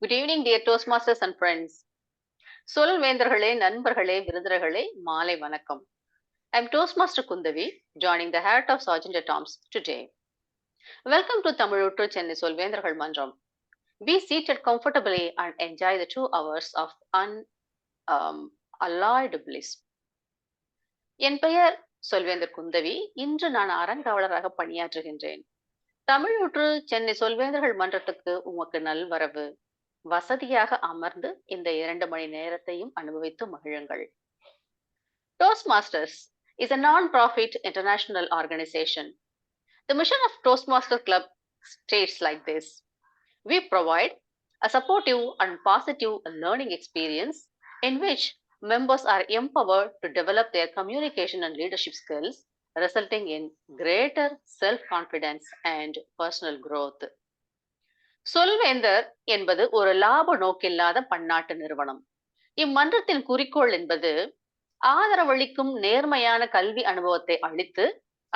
Good evening, dear Toastmasters and friends. சொல்வேந்தர்களே, நண்பர்களே, விருந்தினர்களே, மாலை வணக்கம். I'm Toastmaster Kundhavi, joining the heart of Sergeant at Arms today. Welcome to Tamiluttu Chennai சொல்வேந்தர்கள் மன்றம். Be seated comfortably and enjoy the 2 hours of alloyed bliss. என் பெயர் சொல்வேந்தர் குந்தவி. இன்று நான் அறங்காவலராக பணியாற்றுகின்றேன். தமிழூற்று சென்னை சொல்வேந்தர்கள் மன்றத்துக்கு உமக்கு நல்வரவு. வசதியாக அமர்ந்து இந்த 2 மணி நேரத்தையும் அனுபவித்து மகிழுங்கள். Toastmasters is a non-profit international organization. The mission of Toastmasters Club states like this: we provide a supportive and positive learning experience in which members are empowered to develop their communication and leadership skills, resulting in greater self-confidence and personal growth. சொல்வேந்தர் என்பது ஒரு லாப நோக்கில்லாத பன்னாட்டு நிறுவனம். இம்மன்றத்தின் குறிக்கோள் என்பது ஆதரவளிக்கும் நேர்மையான கல்வி அனுபவத்தை அளித்து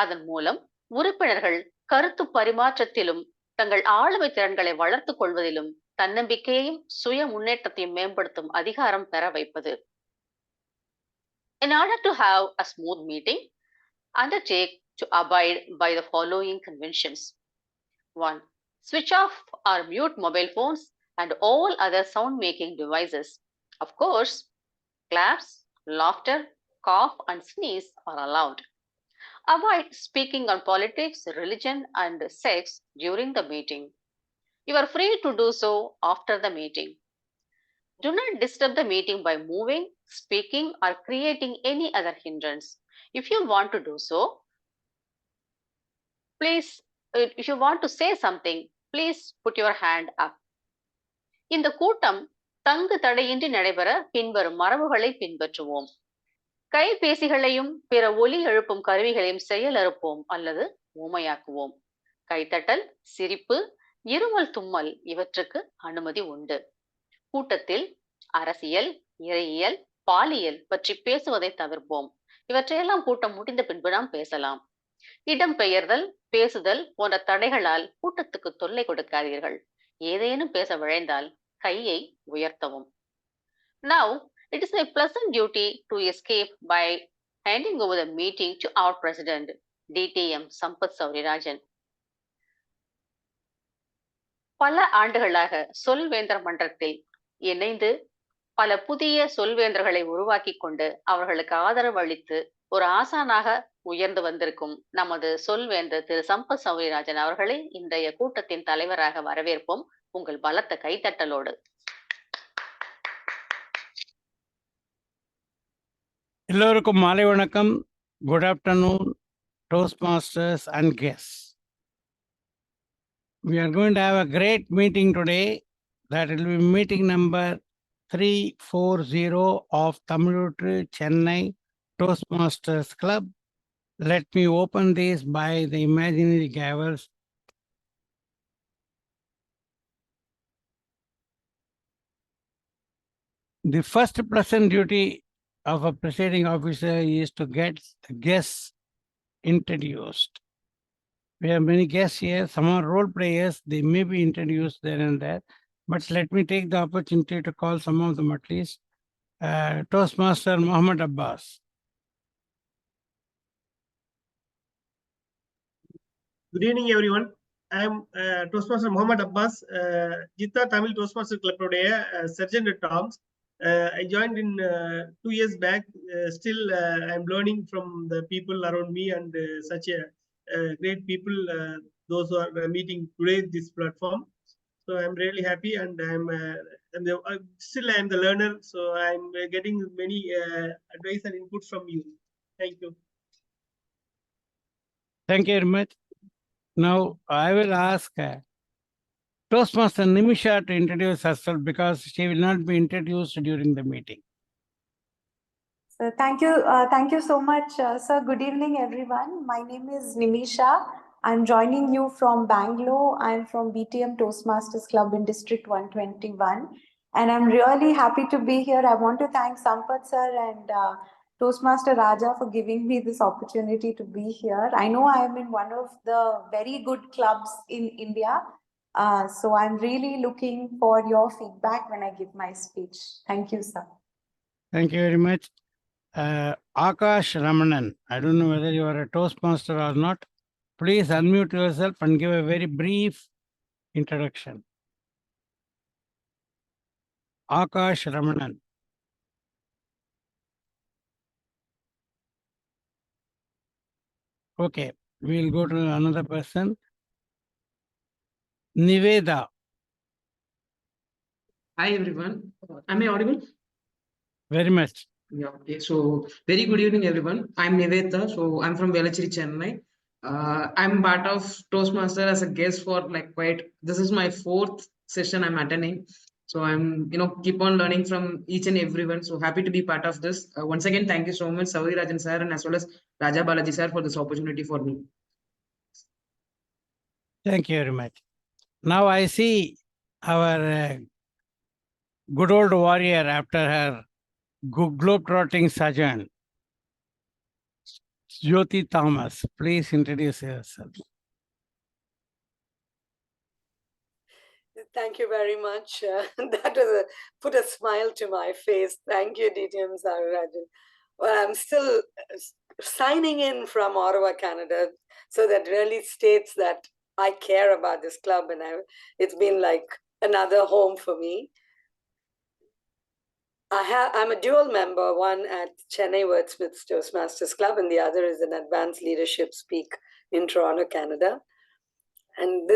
அதன் மூலம் உறுப்பினர்கள் கருத்து பரிமாற்றத்திலும் தங்கள் ஆளுமை திறன்களை வளர்த்துக் கொள்வதிலும் தன்னம்பிக்கையையும் சுய முன்னேற்றத்தையும் மேம்படுத்தும் அதிகாரம் பெற வைப்பது. In order to have a smooth meeting, undertake to abide by the following conventions. 1. Switch off or mute mobile phones and all other sound-making devices. Of course, claps, laughter, cough, and sneeze are allowed. Avoid speaking on politics, religion, and sex during the meeting. You are free to do so after the meeting. Do not disturb the meeting by moving, speaking, or creating any other hindrance. If you want to do so, if you want to say something, please put your hand up. இந்த கூட்டம் தங்கு தடையின்றி நடைபெற பின்வரும் மரபுகளை பின்பற்றுவோம். கைபேசிகளையும் பிற ஒலி எழுப்பும் கருவிகளையும் செயலறுப்போம் அல்லது ஊமையாக்குவோம். கைத்தட்டல், சிரிப்பு, இருமல், தும்மல் இவற்றுக்கு அனுமதி உண்டு. கூட்டத்தில் அரசியல், இறையியல், பாலியல் பற்றி பேசுவதை தவிர்ப்போம். இவற்றையெல்லாம் கூட்டம் முடிந்த பின்பு நாம் பேசலாம். இடம்பெயர்தல், பேசுதல் போன்ற தடைகளால் கூட்டத்துக்கு தொல்லை கொடுக்காதீர்கள். ஏதேனும் பேச விழைந்தால் கையை உயர்த்தவும். Now, it is my pleasant duty to escape by handing over the meeting to our president, DTM Sampath Sowrirajan. பல ஆண்டுகளாக சொல்வேந்தர் மன்றத்தில் இணைந்து பல புதிய சொல்வேந்தர்களை உருவாக்கி கொண்டு அவர்களுக்கு ஆதரவு அளித்து ஒரு ஆசானாக உயர்ந்து வந்திருக்கும் நமது சொல்வேந்தர் திரு சம்பத் சௌரிராஜன் அவர்களை இன்றைய கூட்டத்தின் தலைவராக வரவேற்போம் உங்கள் பலத்த கைத்தட்டலோடு. எல்லோருக்கும் மாலை வணக்கம். Good afternoon Toastmasters and guests. We are going to have a great meeting today. That will be meeting number 340 of Tamiluttu Chennai Toastmasters Club. Let me open this by the imaginary gavels. The first pleasant duty of a presiding officer is to get the guests introduced. We have many guests here. Some are role players. They may be introduced there and there. But let me take the opportunity to call some of them at least. Toastmaster Muhammad Abbas. Good evening, everyone. I am Toastmaster Muhammad Abbas, Jitha Tamil Toastmaster Club today, Sergeant at Arms. I joined in 2 years back. Still, I am learning from the people around me and such a great people, those who are meeting today this platform. So I am really happy, and still I am the learner. So I am getting many advice and input from you. Thank you. Thank you very much. Now, I will ask Toastmaster Nimisha to introduce herself because she will not be introduced during the meeting. So thank you so much, sir. Good evening, everyone. My name is Nimisha. I'm joining you from Bangalore. I'm from BTM Toastmasters Club in District 121. And I'm really happy to be here. I want to thank Sampath sir and Toastmaster Raja for giving me this opportunity to be here. I know I am in one of the very good clubs in India. So I'm really looking for your feedback when I give my speech. Thank you, sir. Thank you very much. Akash Ramanan, I don't know whether you are a Toastmaster or not. Please unmute yourself and give a very brief introduction. Akash Ramanan. Okay, we'll go to another person. Niveda. Hi everyone. Am I audible? Very much. Yeah. Okay. So very good evening everyone. I'm Nivetha. So I'm from Balaji, Chennai. I'm part of Toastmaster as a guest for like quite. This is my 4th session I'm attending. So I'm keep on learning from each and everyone. So happy to be part of this. Once again, thank you so much, Sowrirajan sir, and as well as Raja Balaji sir for this opportunity for me. Thank you very much. Now I see our good old warrior after her globe-trotting sojourn. Jyothi Thomas, please introduce yourself. Thank you very much. That was put a smile to my face. Thank you, TM Sowrirajan. Well, I'm still signing in from Ottawa, Canada. So that really states that I care about this club, and it's been like another home for me. I'm a dual member, one at Chennai Wordsmiths Toastmasters Club, and the other is an advanced leadership speak in Toronto, Canada. And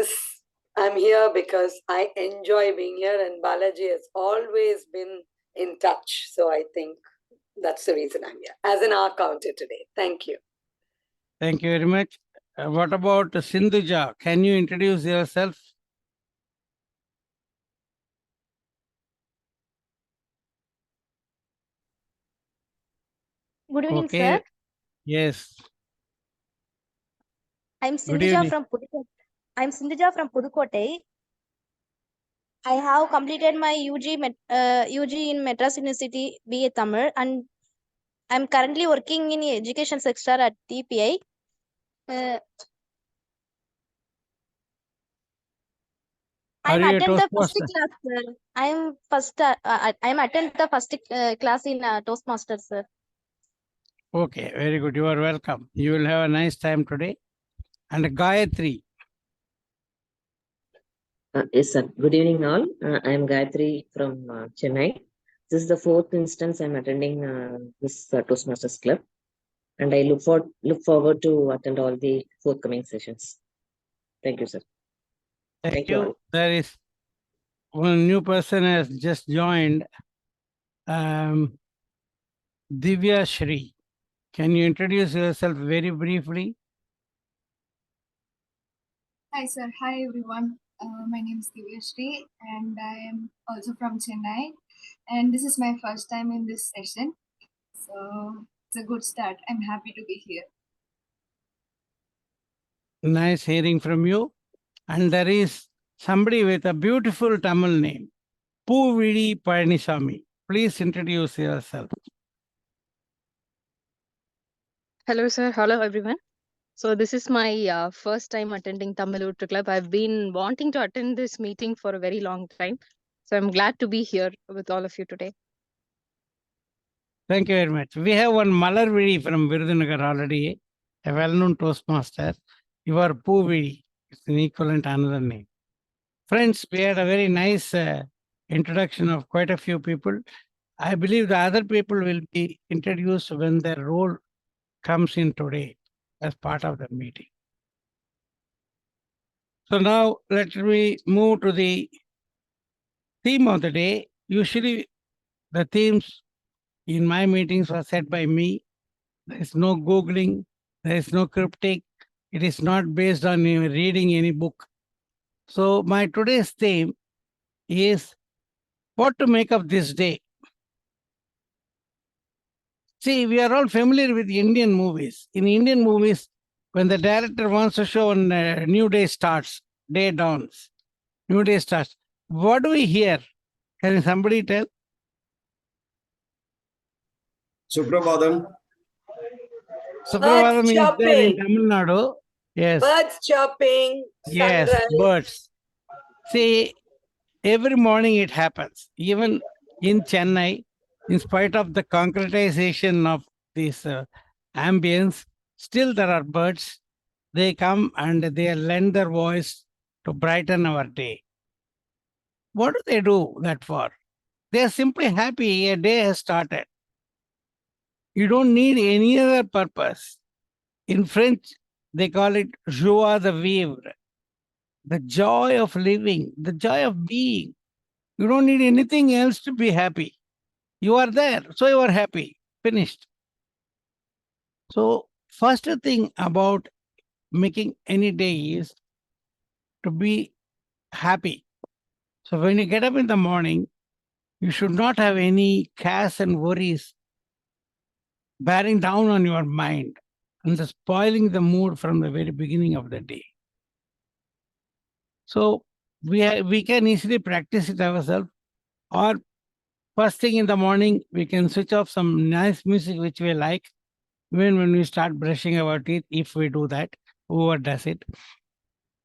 I'm here because I enjoy being here, and Balaji has always been in touch. So I think that's the reason I'm here as an R counter today. Thank you. Thank you very much. What about Sindhuja? Can you introduce yourself? Good evening, Okay. sir. Yes. I'm Good Sindhuja evening. from Pudukkottai. I have completed my UG in Madras University, BA Tamil, and I'm currently working in education sector at TPI. I'm Are you a attend the first Toastmaster? class, sir. I'm attend the first class in Toastmasters, sir. Okay, very good. You are welcome. You will have a nice time today. And Gayatri. Yes, sir. Good evening, all. I am Gayatri from Chennai. This is the 4th instance I'm attending this Toastmasters Club, and I look forward to attend all the forthcoming sessions. Thank you, sir. Thank you you. all. There is one new person has just joined. Divya Shri. Can you introduce yourself very briefly? Hi, sir. Hi, everyone. My name is Divya Shri, and I am also from Chennai. And this is my first time in this session. So it's a good start. I'm happy to be here. Nice hearing from you. And there is somebody with a beautiful Tamil name, Puvidi Palanisamy. Please introduce yourself. Hello, sir. Hello, everyone. So this is my first time attending Evaluator Club. I've been wanting to attend this meeting for a very long time. So I'm glad to be here with all of you today. Thank you very much. We have one Malarvidi from Virudhunagar already, a well-known Toastmaster. You are Puvidi. It's an equivalent another name. Friends, we had a very nice introduction of quite a few people. I believe the other people will be introduced when their role comes in today as part of the meeting. So now let me move to the theme of the day. Usually the themes in my meetings were set by me. There is no Googling, there is no cryptic. It is not based on reading any book. So my today's theme is what to make of this day. See, we are all familiar with Indian movies. In Indian movies, when the director wants to show a new day starts, day dawns, new day starts. What do we hear? Can somebody tell? Suprabhadam. Suprabhadam is there in chirping. Tamil Nadu. Yes. Birds chirping. Yes, Sunrise. birds. See, every morning it happens. Even in Chennai, in spite of the concretization of this ambience, still there are birds. They come and they lend their voice to brighten our day. What do they do that for? They are simply happy a day has started. You don't need any other purpose. In French, they call it joie de vivre, the joy of living, the joy of being. You don't need anything else to be happy. You are there, so you are happy. Finished. So, first thing about making any day is to be happy. So, when you get up in the morning, you should not have any cares and worries bearing down on your mind and spoiling the mood from the very beginning of the day. So, we can easily practice it ourselves, or first thing in the morning, we can switch off some nice music which we like, even when we start brushing our teeth, if we do that, whoever does it.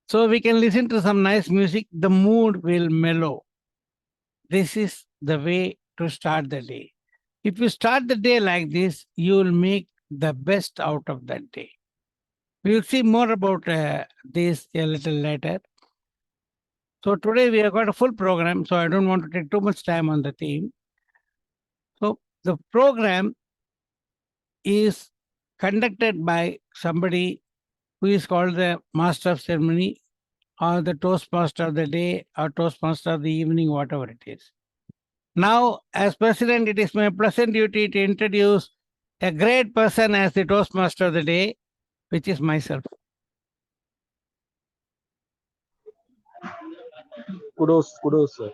So we can listen to some nice music, the mood will mellow. This is the way to start the day. If you start the day like this, you will make the best out of that day. We will see more about this a little later. So today we have got a full program, so I don't want to take too much time on the theme. So the program is conducted by somebody who is called the master of ceremony or the Toastmaster of the day or Toastmaster of the evening, whatever it is. Now, as president, it is my pleasant duty to introduce a great person as the Toastmaster of the day, which is myself. Kudos, sir.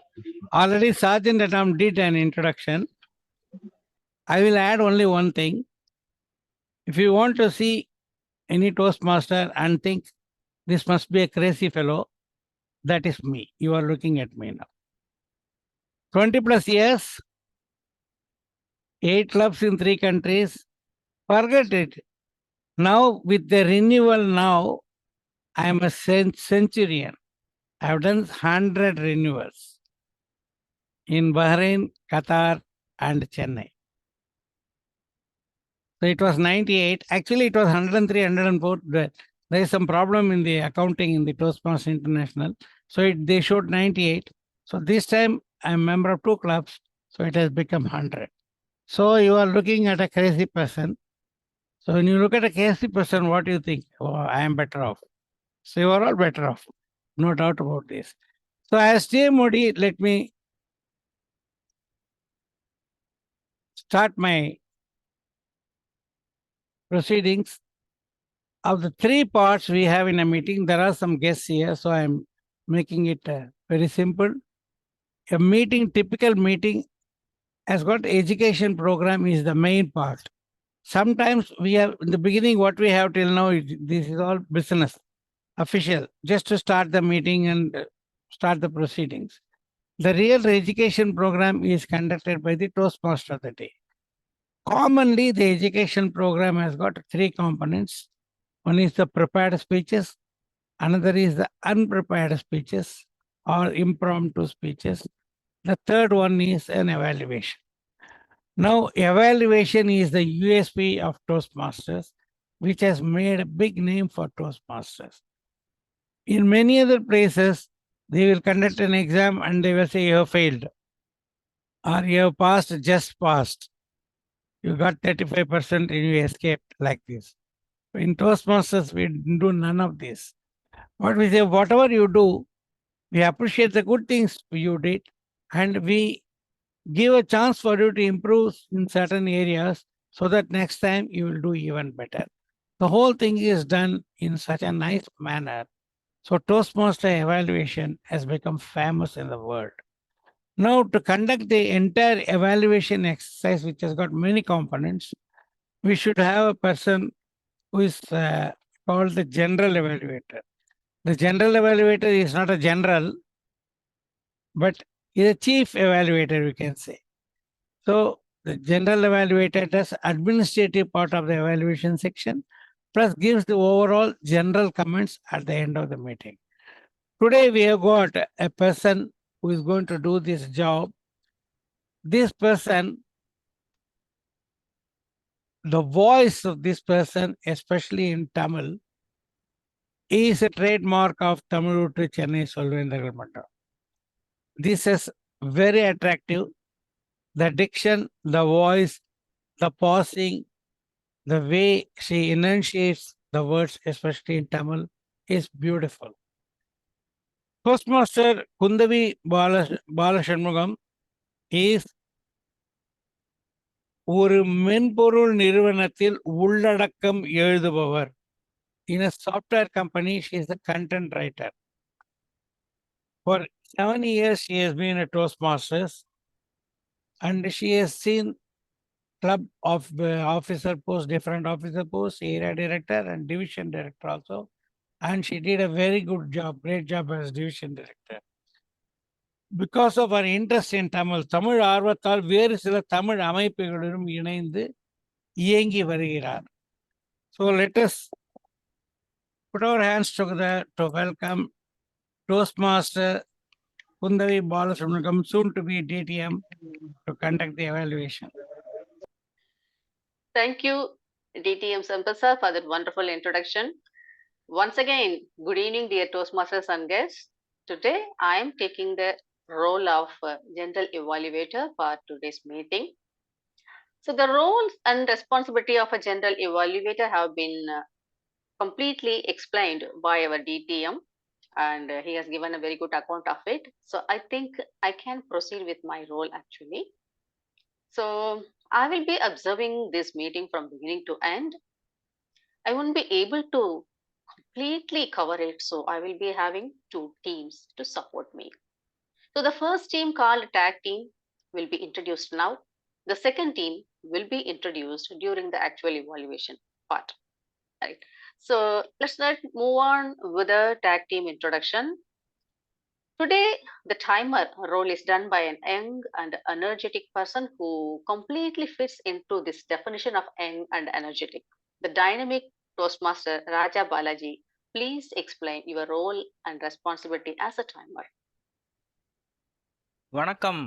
Already Sergeant at Arms did an introduction. I will add only one thing. If you want to see any Toastmaster and think this must be a crazy fellow, that is me. You are looking at me now. 20 plus years, 8 clubs in 3 countries. Forget it. Now, with the renewal now, I am a centurion. I have done 100 renewals in Bahrain, Qatar, and Chennai. So it was 98. Actually, it was 103, 104. There is some problem in the accounting in the Toastmasters International. So they showed 98. So this time I am a member of 2 clubs. So it has become 100. So you are looking at a crazy person. So when you look at a crazy person, what do you think? Oh, I am better off. So you are all better off. No doubt about this. So as TMOD, let me start my proceedings. Of the 3 parts we have in a meeting, there are some guests here, so I'm making it very simple. A meeting, typical meeting, has got education program is the main part. Sometimes we have, in the beginning, what we have till now, this is all business, official, just to start the meeting and start the proceedings. The real education program is conducted by the Toastmaster of the day. Commonly, the education program has got 3 components. One is the prepared speeches, another is the unprepared speeches or impromptu speeches. The third one is an evaluation. Now, evaluation is the USP of Toastmasters, which has made a big name for Toastmasters. In many other places, they will conduct an exam and they will say you have failed or you have passed, just passed. You got 35% and you escaped, like this. In Toastmasters, we do none of this. What we say, whatever you do, we appreciate the good things you did and we give a chance for you to improve in certain areas so that next time you will do even better. The whole thing is done in such a nice manner. So Toastmaster evaluation has become famous in the world. Now, to conduct the entire evaluation exercise, which has got many components, we should have a person who is called the general evaluator. The general evaluator is not a general, but is a chief evaluator, we can say. So the general evaluator does administrative part of the evaluation section, plus gives the overall general comments at the end of the meeting. Today we have got a person who is going to do this job. This person, the voice of this person, especially in Tamil, is a trademark of Tamil to Chennai Solvendragal Mata. This is very attractive. The diction, the voice, the pausing, the way she enunciates the words, especially in Tamil, is beautiful. Toastmaster Kundhavi Balashanmugam is ஒரு மென்பொருள் நிறுவனத்தில் உள்ளடக்கம் எழுதுபவர். In a software company, she is a content writer. For 7 years, she has been a Toastmasters and she has seen club of officer post, different officer posts, area director and division director also. And she did a very good job, great job as division director. Because of her interest in Tamil, Tamil ஆர்வத்தால் வேறு சில தமிழ் அமைப்புகளுடன் இணைந்து இயங்கி வருகிறார். So let us put our hands together to welcome Toastmaster Kundhavi Balasubramaniam, soon to be DTM, to conduct the evaluation. Thank you, DTM Sampath sir, for that wonderful introduction. Once again, good evening, dear Toastmasters and guests. Today, I am taking the role of General Evaluator for today's meeting. So, the roles and responsibility of a General Evaluator have been completely explained by our DTM, and he has given a very good account of it. So, I think I can proceed with my role actually. So, I will be observing this meeting from beginning to end. I won't be able to completely cover it, so I will be having 2 teams to support me. So the first team, called tag team, will be introduced now. The second team will be introduced during the actual evaluation part. Right. So let's not move on with the tag team introduction. Today, the timer role is done by an young and energetic person who completely fits into this definition of young and energetic. The dynamic Toastmaster Raja Balaji, please explain your role and responsibility as a timer. வணக்கம்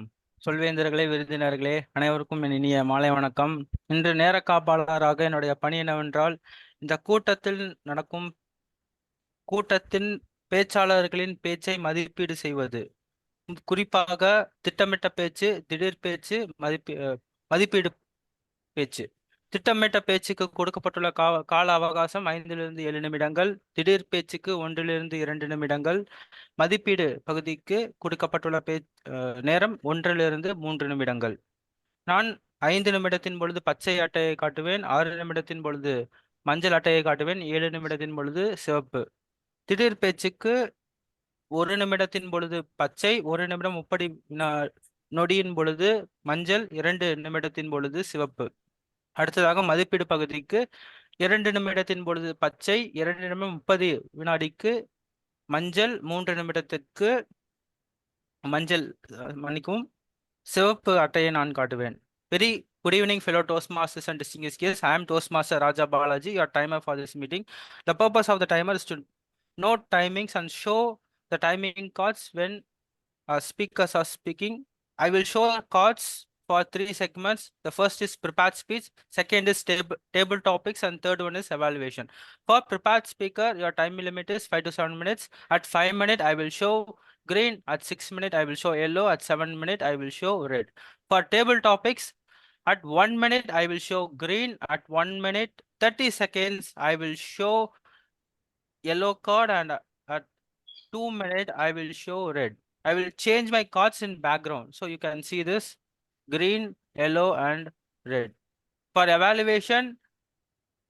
சொல்வேந்தர்களே, விருந்தினர்களே, அனைவருக்கும் என் இனிய மாலை வணக்கம். இன்று நேர காப்பாளராக என்னுடைய பணி என்னவென்றால், இந்த கூட்டத்தின் பேச்சாளர்களின் பேச்சை மதிப்பீடு செய்வது. குறிப்பாக திட்டமிட்ட பேச்சு, திடீர் பேச்சு, மதிப்பீடு பேச்சு. திட்டமிட்ட பேச்சுக்கு கொடுக்கப்பட்டுள்ள கால அவகாசம் 5 to 7 நிமிடங்கள், திடீர் பேச்சுக்கு 1 to 2 நிமிடங்கள், மதிப்பீடு பகுதிக்கு கொடுக்கப்பட்டுள்ள நேரம் 1 to 3 நிமிடங்கள். நான் 5 நிமிடத்தின் பொழுது பச்சை அட்டையை காட்டுவேன், 6 நிமிடத்தின் பொழுது மஞ்சள் அட்டையை காட்டுவேன், 7 நிமிடத்தின் பொழுது சிவப்பு. திடீர் பேச்சுக்கு 1 நிமிடத்தின் பொழுது பச்சை, 1 நிமிடம் 30 நொடியின் பொழுது மஞ்சள், 2 நிமிடத்தின் பொழுது சிவப்பு. அடுத்ததாக மதிப்பீடு பகுதிக்கு 2 நிமிடத்தின் பொழுது பச்சை, 2 நிமிடம் 30 வினாடிக்கு மஞ்சள், 3 நிமிடத்திற்கு சிவப்பு அட்டையை நான் காட்டுவேன். Very good evening, fellow Toastmasters and distinguished guests. I am Toastmaster Raja Balaji, your timer for this meeting. The purpose of the timer is to note timings and show the timing cards when speakers are speaking. I will show cards for 3 segments. The first is prepared speech, second is table topics, and third one is evaluation. For prepared speaker, your time limit is 5 to 7 minutes. At 5 minutes, I will show green. At 6 minutes, I will show yellow. At 7 minutes, I will show red. For table topics, at 1 minute, I will show green. At 1 minute, 30 seconds, I will show yellow card, and at 2 minutes, I will show red. I will change my cards in background, so you can see this green, yellow, and red. For evaluation,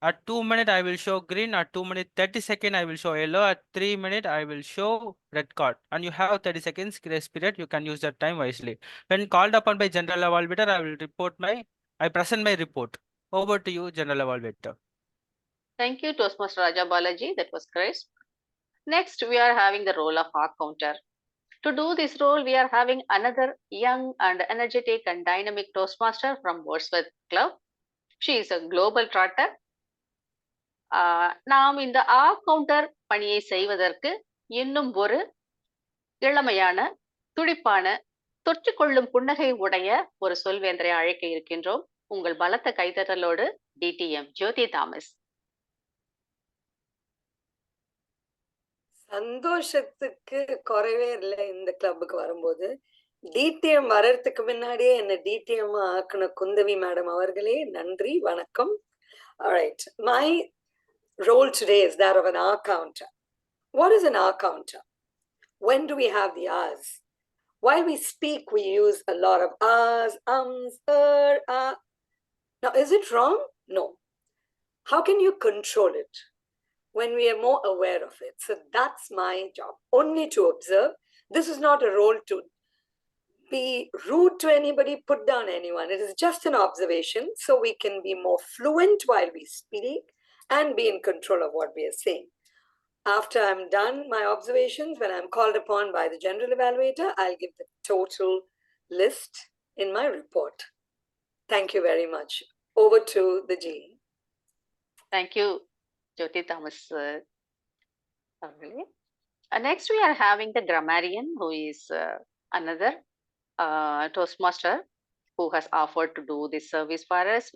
at 2 minutes, I will show green. At 2 minutes, 30 seconds, I will show yellow. At 3 minutes, I will show red card. And you have 30 seconds grace period. You can use that time wisely. When called upon by General Evaluator, I present my report. Over to you, General Evaluator. Thank you, Toastmaster Raja Balaji. That was great. Next, we are having the role of our counter. To do this role, we are having another young and energetic and dynamic Toastmaster from Wordsworth Club. She is a global trotter. நாம் இந்த counter பணியை செய்வதற்கு இன்னும் ஒரு இளமையான, துடிப்பான, தொற்றிக்கொள்ளும் புன்னகை உடைய ஒரு சொல்வேந்தரை அழைக்க இருக்கின்றோம். உங்கள் பலத்த கைதட்டலோடு DTM ஜோதி தாமஸ். சந்தோஷத்துக்கு குறைவே இல்லை இந்த கிளப்புக்கு வரும்போது. டிடிஎம் வர்றதுக்கு முன்னாடியே என்ன டிடிஎம் ஆக்குன குந்தவி மேடம் அவர்களே நன்றி, வணக்கம். Alright, my role today is that of an R counter. What is an R counter? When do we have the R's? While we speak, we use a lot of R's, ums, ah. Now, is it wrong? No. How can you control it when we are more aware of it? So that's my job, only to observe. This is not a role to be rude to anybody, put down anyone. It is just an observation so we can be more fluent while we speak and be in control of what we are saying. After I'm done my observations, when I'm called upon by the general evaluator, I'll give the total list in my report. Thank you very much. Over to the G. Thank you, Jyothi Thomas. Next, we are having the Grammarian, who is another Toastmaster who has offered to do this service for us.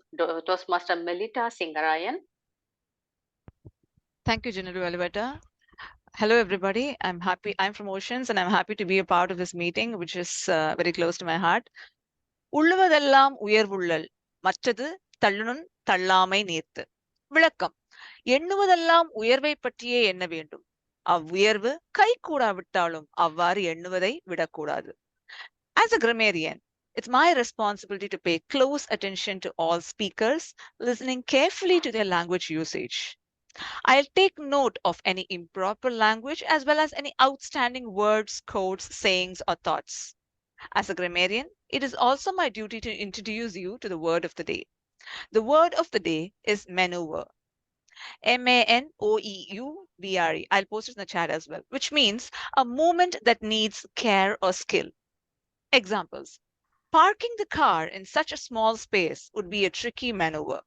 Toastmaster Melita Singarayan. Thank you, General Evaluator. Hello, everybody. I'm from Oceans and I'm happy to be a part of this meeting, which is very close to my heart. உள்ளுவதெல்லாம் உயர்வுள்ளல் மற்றது தள்ளுனும் தள்ளாமை நீர்த்து. விளக்கம். எண்ணுவதெல்லாம் உயர்வை பற்றியே எண்ண வேண்டும். அவ்வுயர்வு கை கூடாவிட்டாலும் அவ்வாறு எண்ணுவதை விடக்கூடாது. As a grammarian, it's my responsibility to pay close attention to all speakers, listening carefully to their language usage. I'll take note of any improper language as well as any outstanding words, quotes, sayings, or thoughts. As a grammarian, it is also my duty to introduce you to the word of the day. The word of the day is maneuver. MANOEUVRE. I'll post it in the chat as well, which means a movement that needs care or skill. Examples. Parking the car in such a small space would be a tricky maneuver.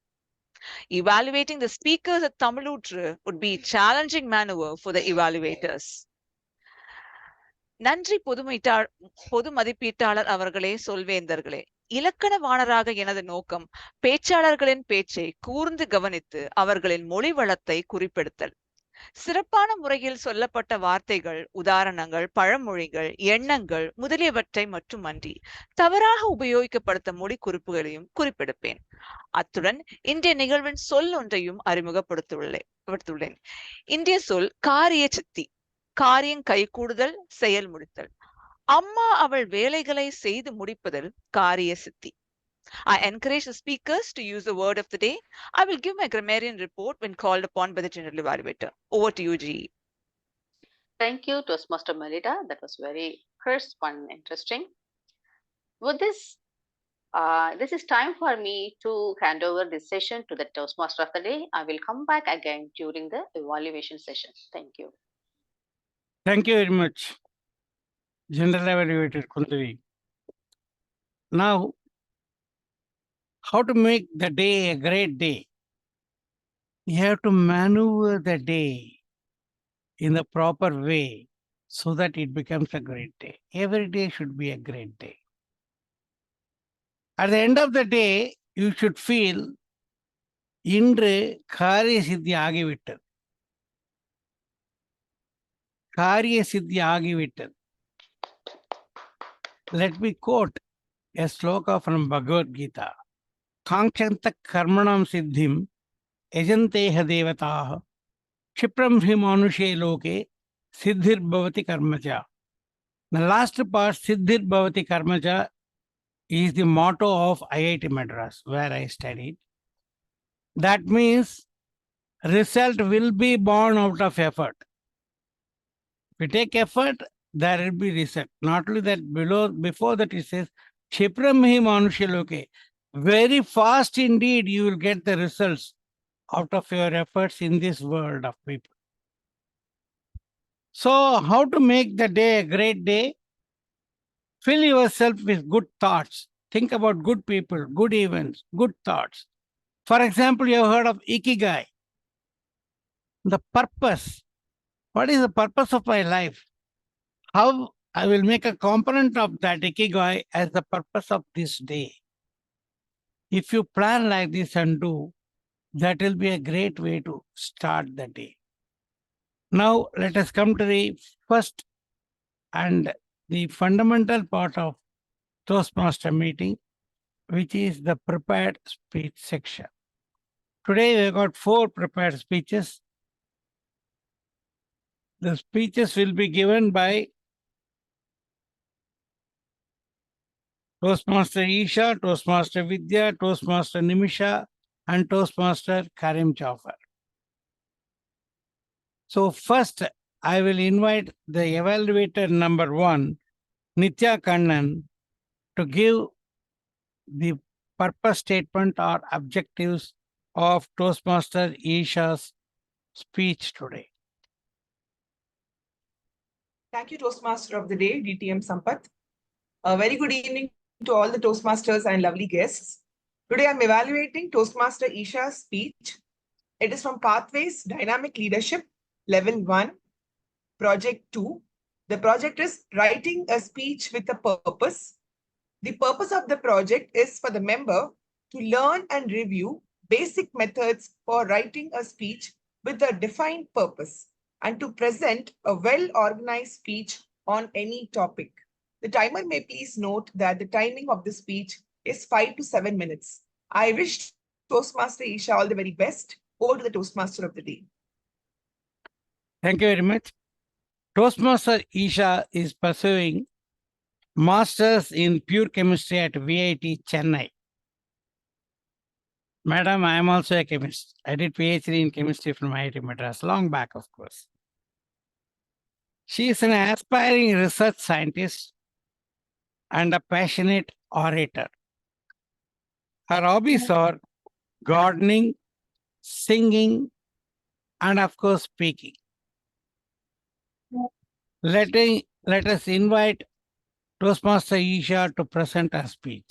Evaluating the speakers at Tamilutra would be a challenging maneuver for the evaluators. நன்றி பொது மதிப்பீட்டாளர் அவர்களே, சொல்வேந்தர்களே. இலக்கணவாணராக எனது நோக்கம் பேச்சாளர்களின் பேச்சை கூர்ந்து கவனித்து அவர்களின் மொழி வளத்தை குறிப்பெடுத்தல். சிறப்பான முறையில் சொல்லப்பட்ட வார்த்தைகள், உதாரணங்கள், பழமொழிகள், எண்ணங்கள் முதலியவற்றை மட்டுமன்றி தவறாக உபயோகிக்கப்படுத்த மொழி குறிப்புகளையும் குறிப்பெடுப்பேன். அத்துடன் இன்றைய நிகழ்வின் சொல் ஒன்றையும் அறிமுகப்படுத்தியுள்ளேன். இன்றைய சொல் காரிய சித்தி. காரியம் கைகூடுதல், செயல் முடித்தல். அம்மா அவள் வேலைகளை செய்து முடிப்பதில் காரிய சித்தி. I encourage the speakers to use the word of the day. I will give my grammarian report when called upon by the general evaluator. Over to you, G. Thank you, Toastmaster Melita. That was very crisp and interesting. With this, this is time for me to hand over this session to the Toastmaster of the day. I will come back again during the evaluation session. Thank you. Thank you very much, General Evaluator Kundhavi. Now, how to make the day a great day? You have to maneuver the day in the proper way so that it becomes a great day. Every day should be a great day. At the end of the day, you should feel, இன்று காரிய சித்தி ஆகிவிட்டது. காரிய சித்தி ஆகிவிட்டது. Let me quote a sloka from Bhagavad Gita. Kankshanta karmanam siddhim yajanteha devataha kshipram hi manushe loke siddhir bhavati karmacha. The last part, siddhir bhavati karmacha, is the motto of IIT Madras, where I studied. That means result will be born out of effort. If you take effort, there will be result. Not only that, before that it says, Kshipram hi manusya loke. Very fast indeed you will get the results out of your efforts in this world of people. So how to make the day a great day? Fill yourself with good thoughts. Think about good people, good events, good thoughts. For example, you have heard of Ikigai. The purpose. What is the purpose of my life? How I will make a component of that ikigai as the purpose of this day. If you plan like this and do, that will be a great way to start the day. Now, let us come to the first and the fundamental part of Toastmaster meeting, which is the prepared speech section. Today, we got 4 prepared speeches. The speeches will be given by Toastmaster Esha, Toastmaster Vidya, Toastmaster Nimisha, and Toastmaster Kareem Jaffer. So first, I will invite the evaluator number 1, Nitya Kannan, to give the purpose statement or objectives of Toastmaster Esha's speech today. Thank you, Toastmaster of the Day, DTM Sampath. A very good evening to all the Toastmasters and lovely guests. Today I'm evaluating Toastmaster Esha's speech. It is from Pathways Dynamic Leadership, Level 1, Project 2. The project is Writing a Speech with a Purpose. The purpose of the project is for the member to learn and review basic methods for writing a speech with a defined purpose and to present a well-organized speech on any topic. The timer may please note that the timing of the speech is 5 to 7 minutes. I wish Toastmaster Esha all the very best. Over to the Toastmaster of the Day. Thank you very much. Toastmaster Esha is pursuing Masters in Pure Chemistry at VIT Chennai. Madam, I am also a chemist. I did PhD in chemistry from IIT Madras, long back, of course. She is an aspiring research scientist and a passionate orator. Her hobbies are gardening, singing, and of course, speaking. Let us invite Toastmaster Esha to present her speech.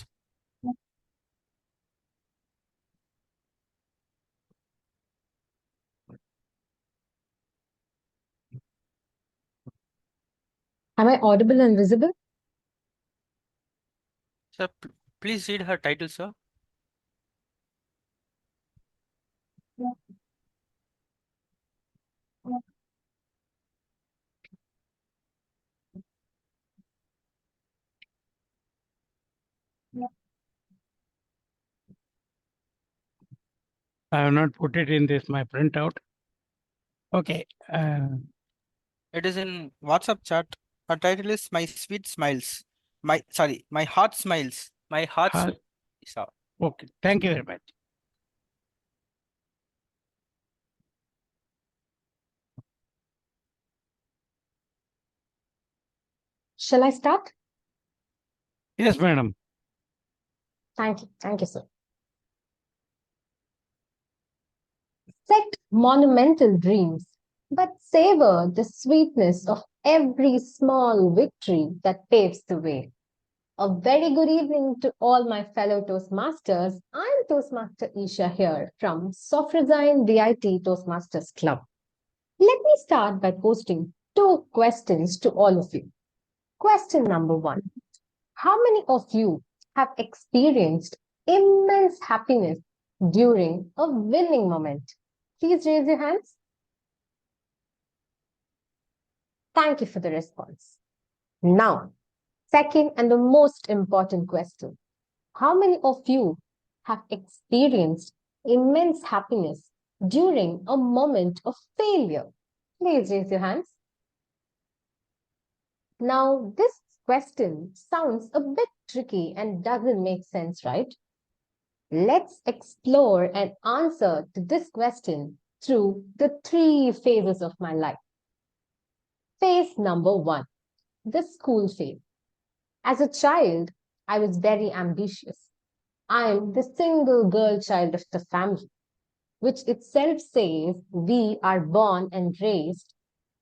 Am I audible and visible? Sir, please read her title, sir. I have not put it in this, my printout. Okay. It is in WhatsApp chat. Her title is My Sweet Smiles. My Heart Smiles. My heart. Okay, thank you very much. Shall I start? Yes, madam. Thank you, sir. Set monumental dreams, but savor the sweetness of every small victory that paves the way. A very good evening to all my fellow Toastmasters. I'm Toastmaster Esha here from Sowrirajan VIT Toastmasters Club. Let me start by posting 2 questions to all of you. Question number 1. How many of you have experienced immense happiness during a winning moment? Please raise your hands. Thank you for the response. Now, second and the most important question. How many of you have experienced immense happiness during a moment of failure? Please raise your hands. Now, this question sounds a bit tricky and doesn't make sense, right? Let's explore and answer to this question through the 3 phases of my life. Phase number 1, the school phase. As a child, I was very ambitious. I am the single girl child of the family, which itself says we are born and raised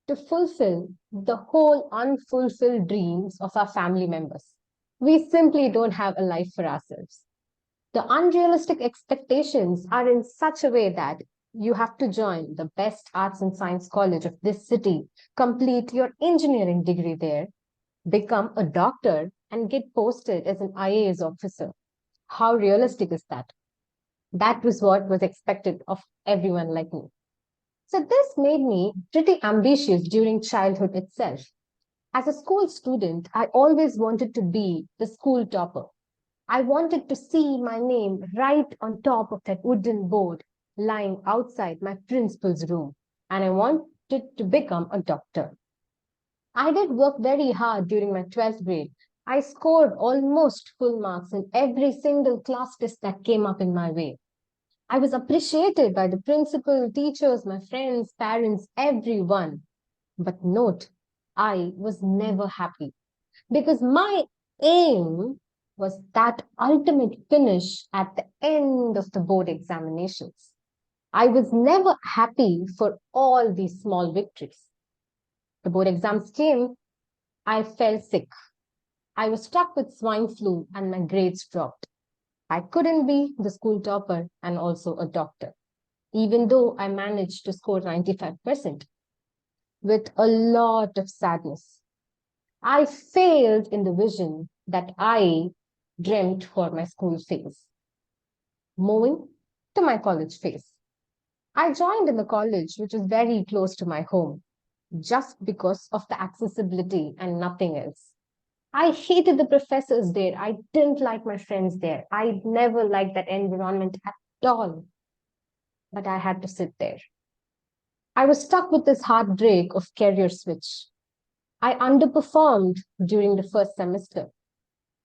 to fulfill the whole unfulfilled dreams of our family members. We simply don't have a life for ourselves. The unrealistic expectations are in such a way that you have to join the best arts and science college of this city, complete your engineering degree there, become a doctor, and get posted as an IAS officer. How realistic is that? That was what was expected of everyone like me. So this made me pretty ambitious during childhood itself. As a school student, I always wanted to be the school topper. I wanted to see my name right on top of that wooden board lying outside my principal's room, and I wanted to become a doctor. I did work very hard during my 12th grade. I scored almost full marks in every single class test that came up in my way. I was appreciated by the principal, teachers, my friends, parents, everyone. But note, I was never happy because my aim was that ultimate finish at the end of the board examinations. I was never happy for all these small victories. The board exams came, I fell sick. I was struck with swine flu and my grades dropped. I couldn't be the school topper and also a doctor, even though I managed to score 95% with a lot of sadness. I failed in the vision that I dreamt for my school phase. Moving to my college phase. I joined in the college which was very close to my home, just because of the accessibility and nothing else. I hated the professors there. I didn't like my friends there. I never liked that environment at all. But I had to sit there. I was stuck with this heartbreak of career switch. I underperformed during the first semester.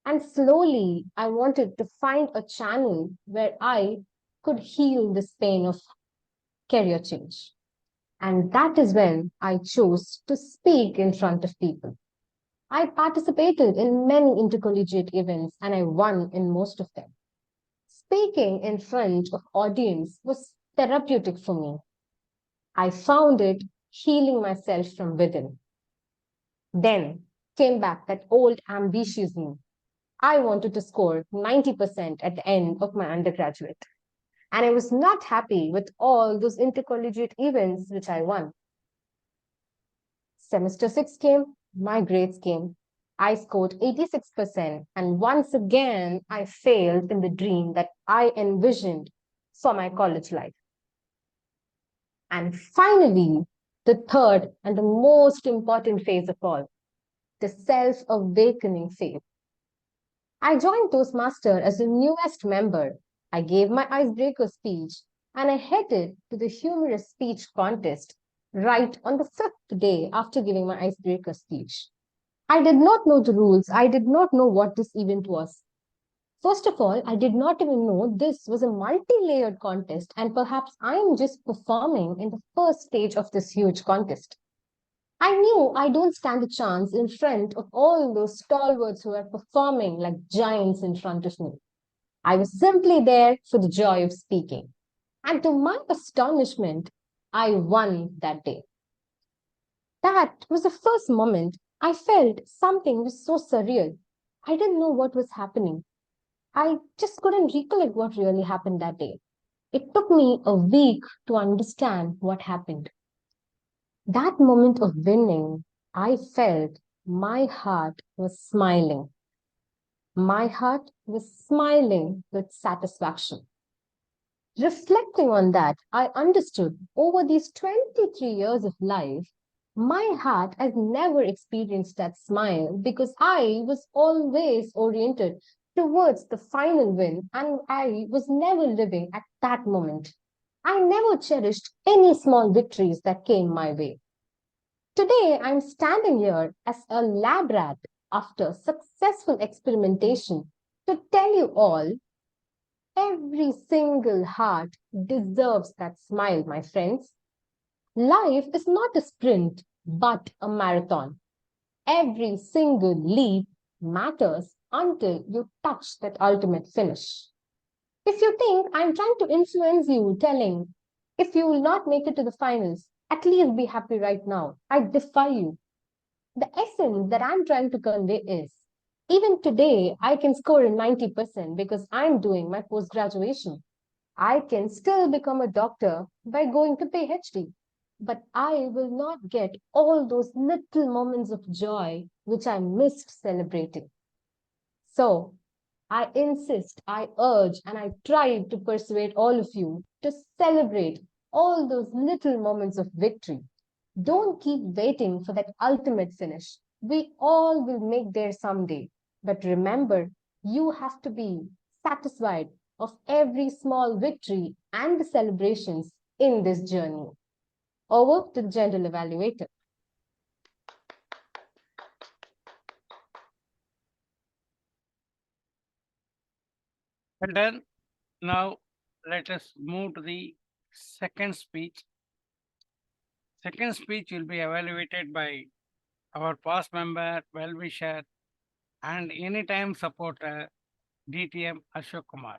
And slowly, I wanted to find a channel where I could heal this pain of career change. And that is when I chose to speak in front of people. I participated in many intercollegiate events and I won in most of them. Speaking in front of audience was therapeutic for me. I found it healing myself from within. Then came back that old ambitious me. I wanted to score 90% at the end of my undergraduate. And I was not happy with all those intercollegiate events which I won. Semester 6 came, my grades came. I scored 86%, and once again, I failed in the dream that I envisioned for my college life. And finally, the third and the most important phase of all, the self-awakening phase. I joined Toastmaster as the newest member. I gave my icebreaker speech, and I headed to the humorous speech contest right on the 5th day after giving my icebreaker speech. I did not know the rules. I did not know what this event was. First of all, I did not even know this was a multi-layered contest, and perhaps I am just performing in the first stage of this huge contest. I knew I don't stand a chance in front of all those stalwarts who are performing like giants in front of me. I was simply there for the joy of speaking. And to my astonishment, I won that day. That was the first moment I felt something was so surreal. I didn't know what was happening. I just couldn't recollect what really happened that day. It took me a week to understand what happened. That moment of winning, I felt my heart was smiling. My heart was smiling with satisfaction. Reflecting on that, I understood over these 23 years of life, my heart has never experienced that smile because I was always oriented towards the final win and I was never living at that moment. I never cherished any small victories that came my way. Today, I'm standing here as a lab rat after successful experimentation to tell you all, every single heart deserves that smile, my friends. Life is not a sprint, but a marathon. Every single leap matters until you touch that ultimate finish. If you think I'm trying to influence you, telling, if you will not make it to the finals, at least be happy right now, I defy you. The essence that I'm trying to convey is, even today, I can score 90% because I'm doing my post-graduation. I can still become a doctor by going to PhD. but I will not get all those little moments of joy which I missed celebrating. So I insist, I urge, and I try to persuade all of you to celebrate all those little moments of victory. Don't keep waiting for that ultimate finish. We all will make there someday. But remember, you have to be satisfied of every small victory and the celebrations in this journey. Over to the general evaluator. Well done. Now let us move to the second speech. Second speech will be evaluated by our past member, well-wisher, and anytime supporter, DTM Ashok Kumar.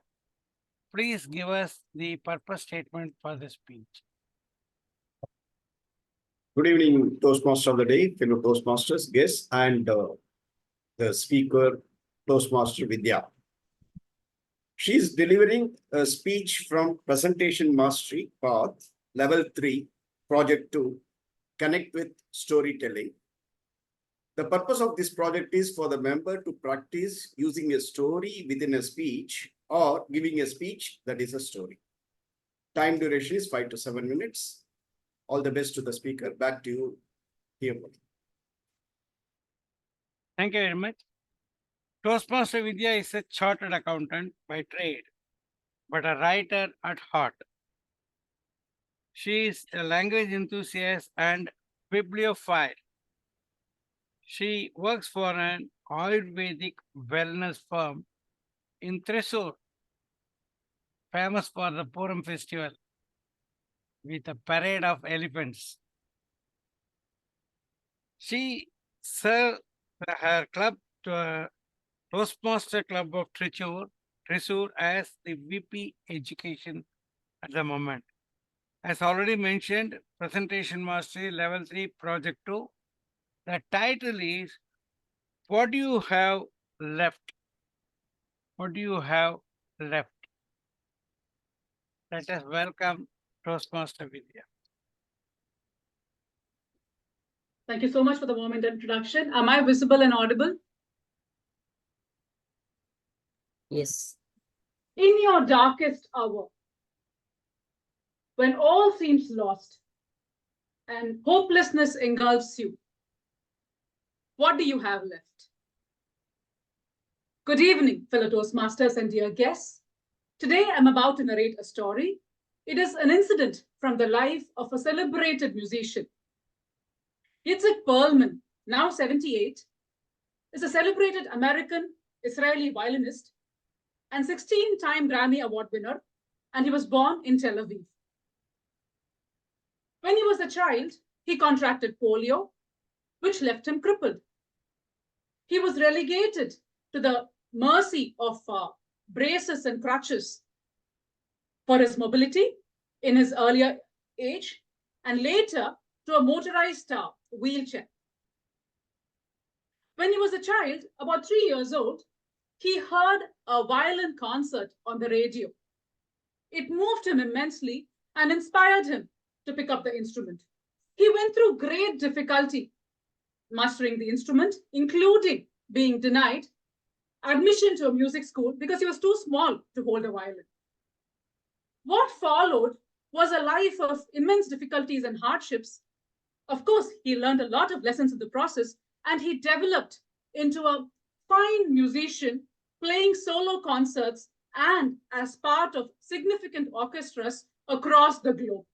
Please give us the purpose statement for the speech. Good evening, Toastmaster of the day, fellow Toastmasters, guests, and the speaker, Toastmaster Vidya. She is delivering a speech from Presentation Mastery Path, Level 3, Project 2, Connect with Storytelling. The purpose of this project is for the member to practice using a story within a speech or giving a speech that is a story. Time duration is 5 to 7 minutes. All the best to the speaker. Back to you, TMOD. Thank you very much. Toastmaster Vidya is a chartered accountant by trade, but a writer at heart. She is a language enthusiast and bibliophile. She works for an Ayurvedic wellness firm in Thrissur, famous for the Puram festival with a parade of elephants. She served her club to Toastmaster Club of Thrissur as the VP Education at the moment. As already mentioned, Presentation Mastery Level 3 Project 2. The title is, What Do You Have Left? What do you have left? Let us welcome Toastmaster Vidya. Thank you so much for the warm introduction. Am I visible and audible? Yes. In your darkest hour, when all seems lost and hopelessness engulfs you, what do you have left? Good evening, fellow Toastmasters and dear guests. Today, I'm about to narrate a story. It is an incident from the life of a celebrated musician. Yitzhak Perlman, now 78, is a celebrated American-Israeli violinist and 16-time Grammy Award winner, and he was born in Tel Aviv. When he was a child, he contracted polio, which left him crippled. He was relegated to the mercy of braces and crutches for his mobility in his earlier age, and later to a motorized wheelchair. When he was a child, about 3 years old, he heard a violin concert on the radio. It moved him immensely and inspired him to pick up the instrument. He went through great difficulty mastering the instrument, including being denied admission to a music school because he was too small to hold a violin. What followed was a life of immense difficulties and hardships. Of course, he learned a lot of lessons in the process, and he developed into a fine musician, playing solo concerts and as part of significant orchestras across the globe.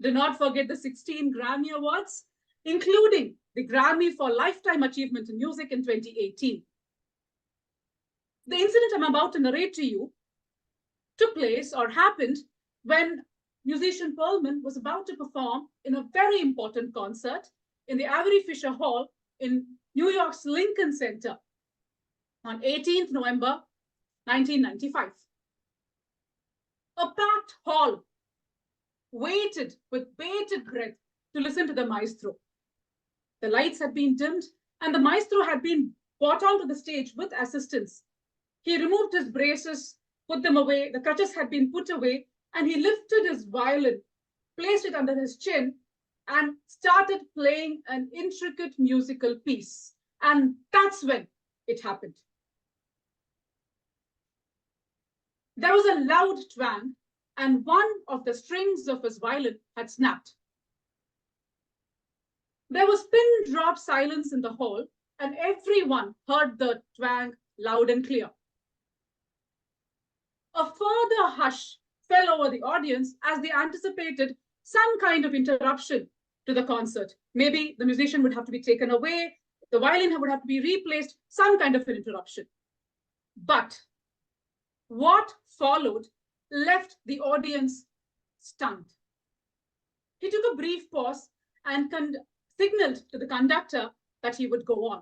Do not forget the 16 Grammy Awards, including the Grammy for Lifetime Achievement in Music in 2018. The incident I'm about to narrate to you took place or happened when musician Perlman was about to perform in a very important concert in the Avery Fisher Hall in New York's Lincoln Center on 18th November 1995. A packed hall waited with bated breath to listen to the maestro. The lights had been dimmed and the maestro had been brought onto the stage with assistants. He removed his braces, put them away, the crutches had been put away, and he lifted his violin placed it under his chin, and started playing an intricate musical piece. And that's when it happened. There was a loud twang, and one of the strings of his violin had snapped. There was pin-drop silence in the hall, and everyone heard the twang loud and clear. A further hush fell over the audience as they anticipated some kind of interruption to the concert. Maybe the musician would have to be taken away, the violin would have to be replaced, some kind of an interruption. But what followed left the audience stunned. He took a brief pause and signaled to the conductor that he would go on.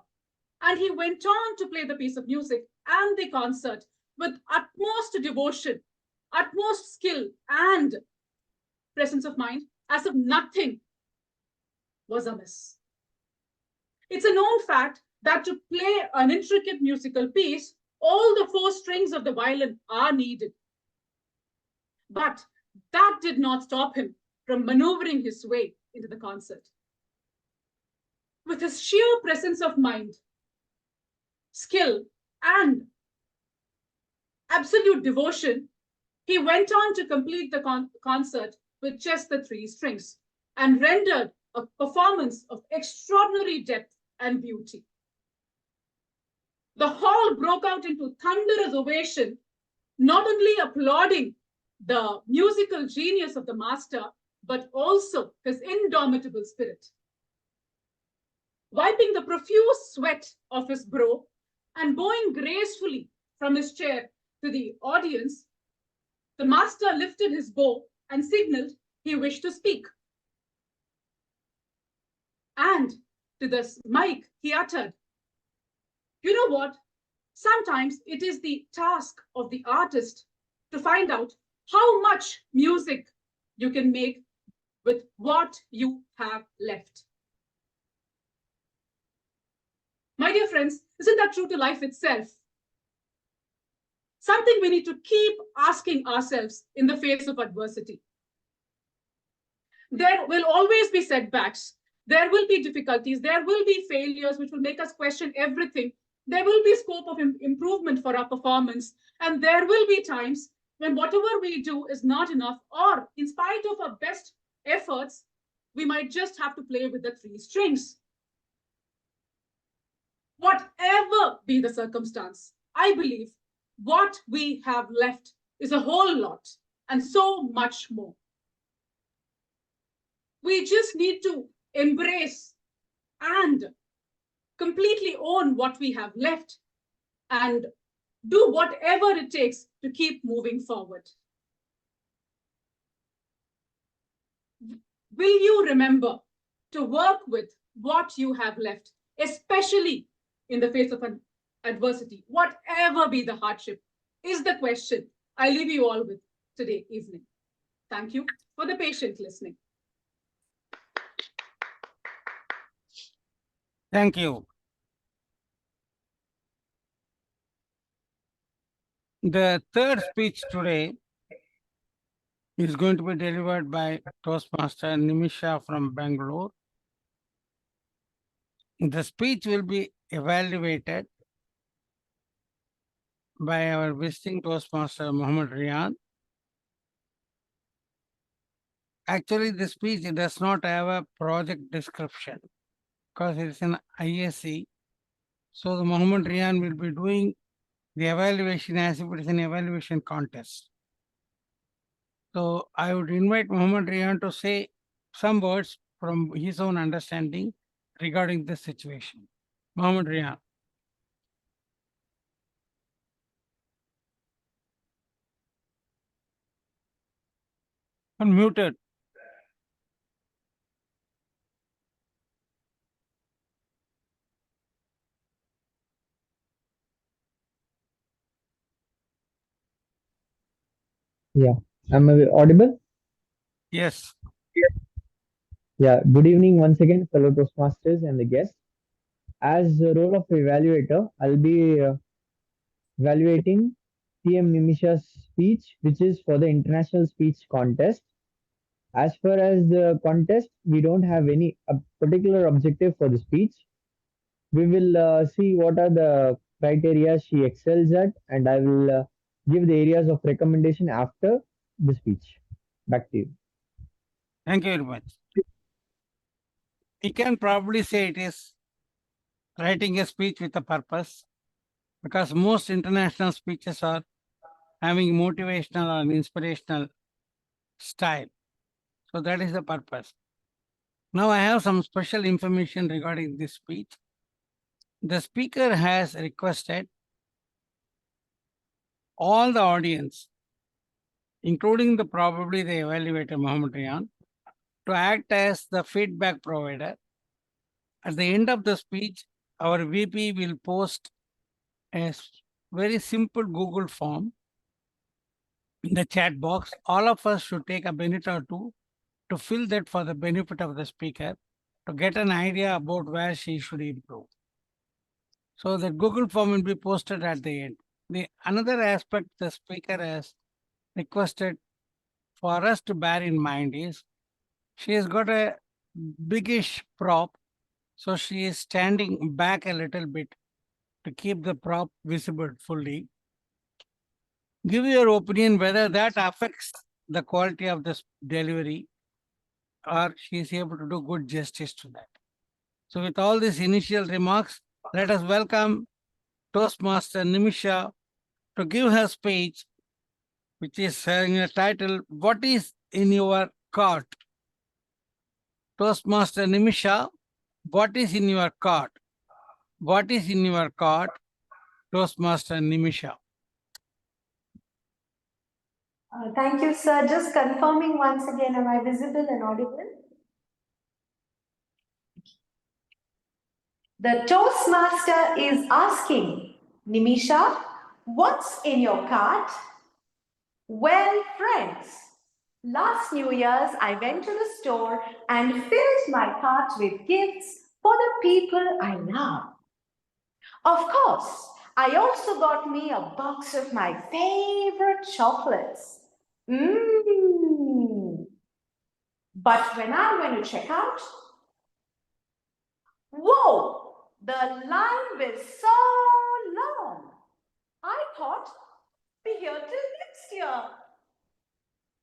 And he went on to play the piece of music and the concert with utmost devotion, utmost skill, and presence of mind, as if nothing was amiss. It's a known fact that to play an intricate musical piece, all the 4 strings of the violin are needed. But that did not stop him from maneuvering his way into the concert. With his sheer presence of mind, skill, and absolute devotion, he went on to complete the concert with just the 3 strings and rendered a performance of extraordinary depth and beauty. The hall broke out into thunderous ovation, not only applauding the musical genius of the master, but also his indomitable spirit. Wiping the profuse sweat of his brow and bowing gracefully from his chair to the audience, the master lifted his bow and signaled he wished to speak. And to the mic, he uttered, "You know what? Sometimes it is the task of the artist to find out how much music you can make with what you have left." My dear friends, isn't that true to life itself? Something we need to keep asking ourselves in the face of adversity. There will always be setbacks. There will be difficulties. There will be failures which will make us question everything. There will be scope of improvement for our performance. And there will be times when whatever we do is not enough, or in spite of our best efforts, we might just have to play with the 3 strings. Whatever be the circumstance, I believe what we have left is a whole lot and so much more. We just need to embrace and completely own what we have left and do whatever it takes to keep moving forward. Will you remember to work with what you have left, especially in the face of an adversity, whatever be the hardship, is the question I leave you all with today evening. Thank you for the patient listening. Thank you. The third speech today is going to be delivered by Toastmaster Nimisha from Bangalore. The speech will be evaluated by our visiting Toastmaster Ryaan. Actually, the speech does not have a project description because it's an ISC. So the Ryaan will be doing the evaluation as if it is an evaluation contest. So I would invite Ryaan to say some words from his own understanding regarding this situation. Ryaan. Unmuted. Yeah, am I audible? Yes. Yeah, good evening once again, fellow Toastmasters and the guests. As the role of evaluator, I'll be evaluating TM Nimisha's speech, which is for the International Speech Contest. As far as the contest, we don't have any particular objective for the speech. We will see what are the criteria she excels at, and I will give the areas of recommendation after the speech. Back to you. Thank you very much. We can probably say it is writing a speech with a purpose, because most international speeches are having motivational or inspirational style. So that is the purpose. Now I have some special information regarding this speech. The speaker has requested all the audience, including probably the evaluator Mohammed Ryaan, to act as the feedback provider. At the end of the speech, our VP will post a very simple Google form in the chat box. All of us should take a minute or two to fill that for the benefit of the speaker, to get an idea about where she should improve. So the Google form will be posted at the end. The another aspect the speaker has requested for us to bear in mind is she has got a biggish prop, so she is standing back a little bit to keep the prop visible fully. Give your opinion whether that affects the quality of this delivery, or she is able to do good justice to that. So with all these initial remarks, let us welcome Toastmaster Nimisha to give her speech, which is having a title, What is in Your Cart? Toastmaster Nimisha, what is in your cart? What is in your cart? Toastmaster Nimisha. Thank you, sir. Just confirming once again, am I visible and audible? The Toastmaster is asking, Nimisha, what's in your cart? Well, friends, last New Year's I went to the store and filled my cart with gifts for the people I love. Of course, I also got me a box of my favorite chocolates. But when I went to check out, whoa, the line was so long. I thought, be here till next year.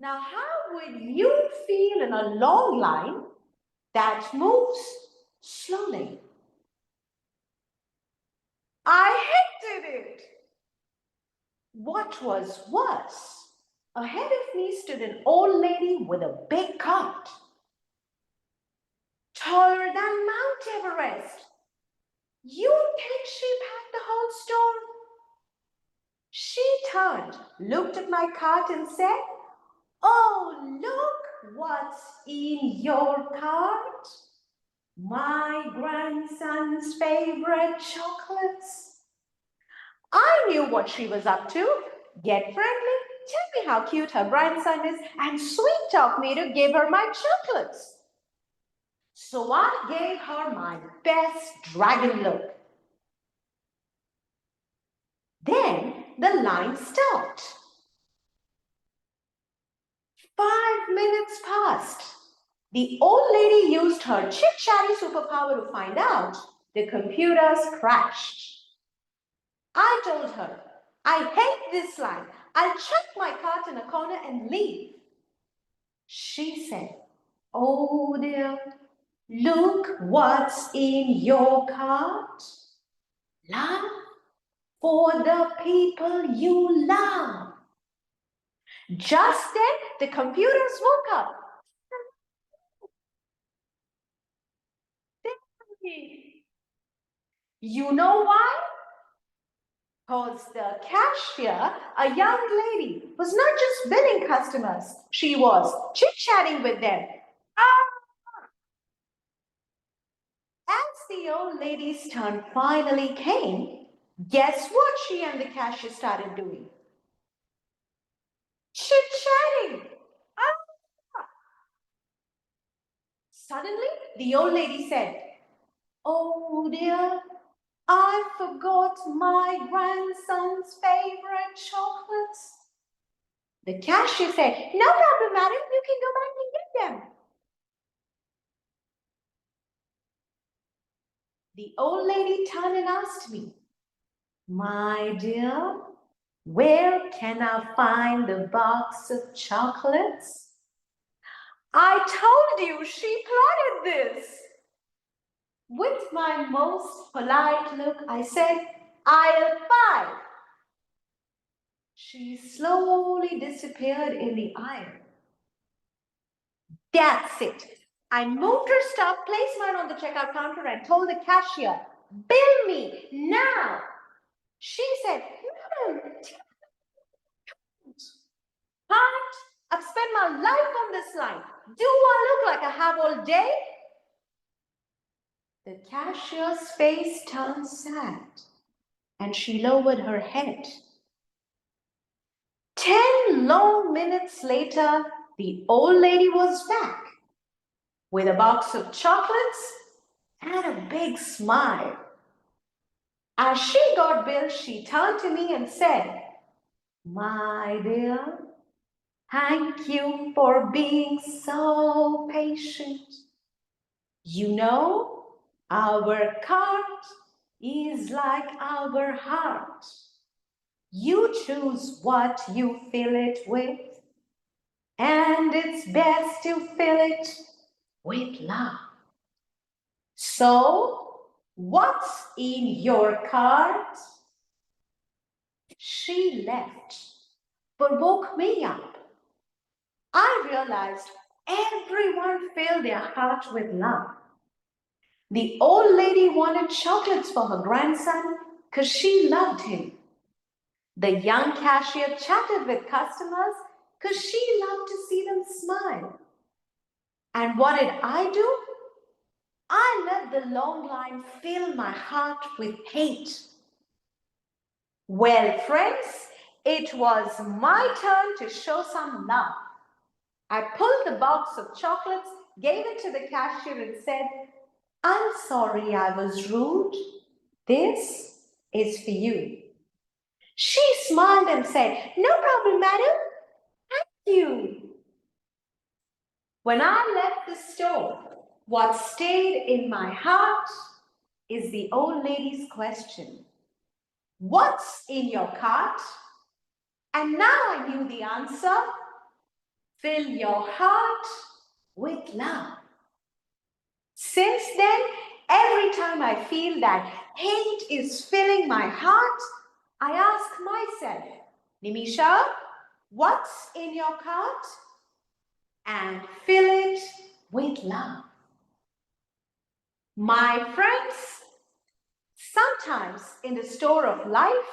Now, how would you feel in a long line that moves slowly? I hated it. What was worse, ahead of me stood an old lady with a big cart, taller than Mount Everest. You think she packed the whole store? She turned, looked at my cart and said, "Oh, look what's in your cart. My grandson's favorite chocolates." I knew what she was up to. Get friendly, tell me how cute her grandson is, and sweet talk me to give her my chocolates. So I gave her my best dragon look. Then the line stopped. 5 minutes passed. The old lady used her chit-chatty superpower to find out the computers crashed. I told her, I hate this line. I'll chuck my cart in a corner and leave. She said, oh dear, look what's in your cart. Love for the people you love. Just then, the computers woke up. You know why? Because the cashier, a young lady, was not just billing customers, she was chit-chatting with them. As the old lady's turn finally came, guess what she and the cashier started doing? Chit-chatting. Suddenly, the old lady said, oh dear, I forgot my grandson's favorite chocolates. The cashier said, "No problem, madam. You can go back and get them." The old lady turned and asked me, "My dear, where can I find the box of chocolates?" I told you she plotted this. With my most polite look, I said, "Aisle 5. She slowly disappeared in the aisle. That's it. I moved her stuff, placed mine on the checkout counter, and told the cashier, "Bill me now." She said, "Madam, Aunt, I've spent my life on this line. Do I look like I have all day?" The cashier's face turned sad, and she lowered her head. 10 long minutes later, the old lady was back with a box of chocolates and a big smile. As she got billed, she turned to me and said, "My dear, thank you for being so patient. You know, our cart is like our heart. You choose what you fill it with, and it's best to fill it with love. So, what's in your cart?" She left, but woke me up. I realized everyone filled their heart with love. The old lady wanted chocolates for her grandson because she loved him. The young cashier chatted with customers because she loved to see them smile. And what did I do? I let the long line fill my heart with hate. Well, friends, it was my turn to show some love. I pulled the box of chocolates, gave it to the cashier, and said, "I'm sorry I was rude. This is for you." She smiled and said, "No problem, madam. Thank you." When I left the store, what stayed in my heart is the old lady's question, "What's in your cart?" And now I knew the answer. Fill your heart with love. Since then, every time I feel that hate is filling my heart, I ask myself, "Nimisha, what's in your cart?" And fill it with love. My friends, sometimes in the store of life,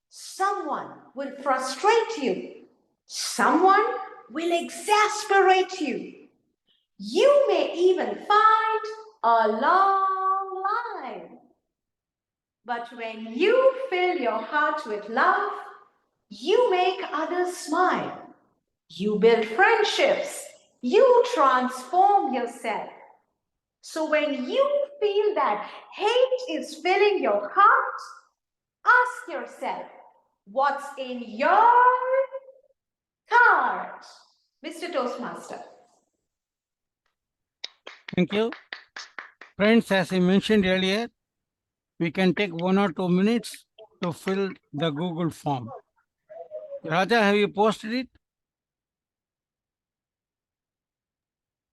someone will frustrate you. Someone will exasperate you. You may even find a long line. But when you fill your heart with love, you make others smile. You build friendships. You transform yourself. So when you feel that hate is filling your heart, ask yourself, what's in your cart? Mr. Toastmaster. Thank you. Friends, as I mentioned earlier, we can take 1 or 2 minutes to fill the Google form. Raja, have you posted it?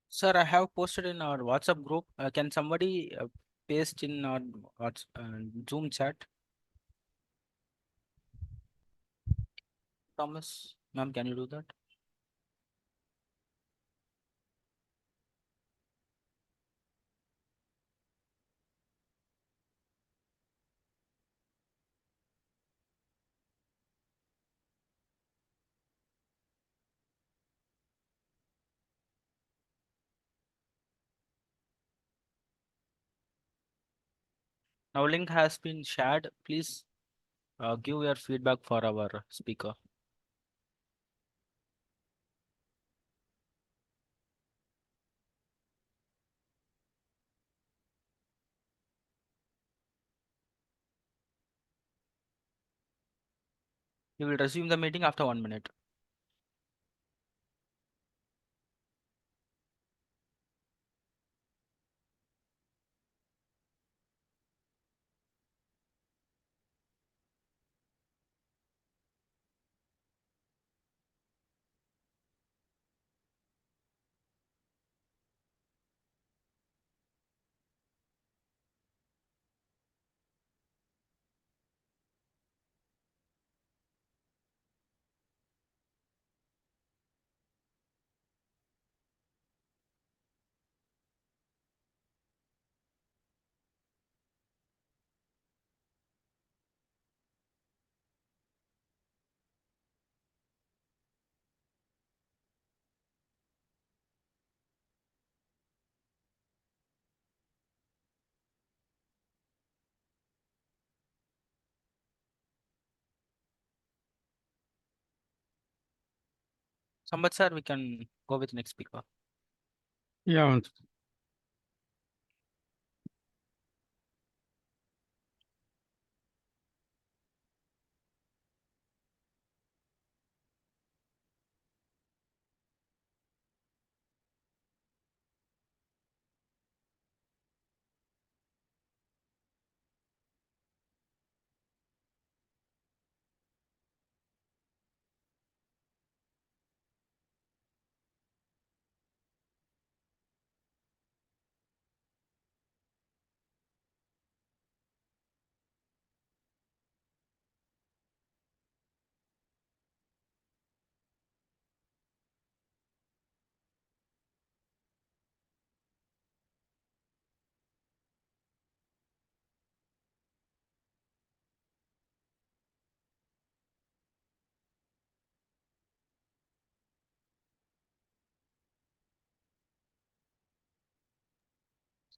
Sir, I have posted in our WhatsApp group. Can somebody paste in our Zoom chat? Thomas, ma'am, can you do that? Now link has been shared. Please give your feedback for our speaker. We will resume the meeting after 1 minute. Sampath sir, we can go with next speaker. Yeah, one second.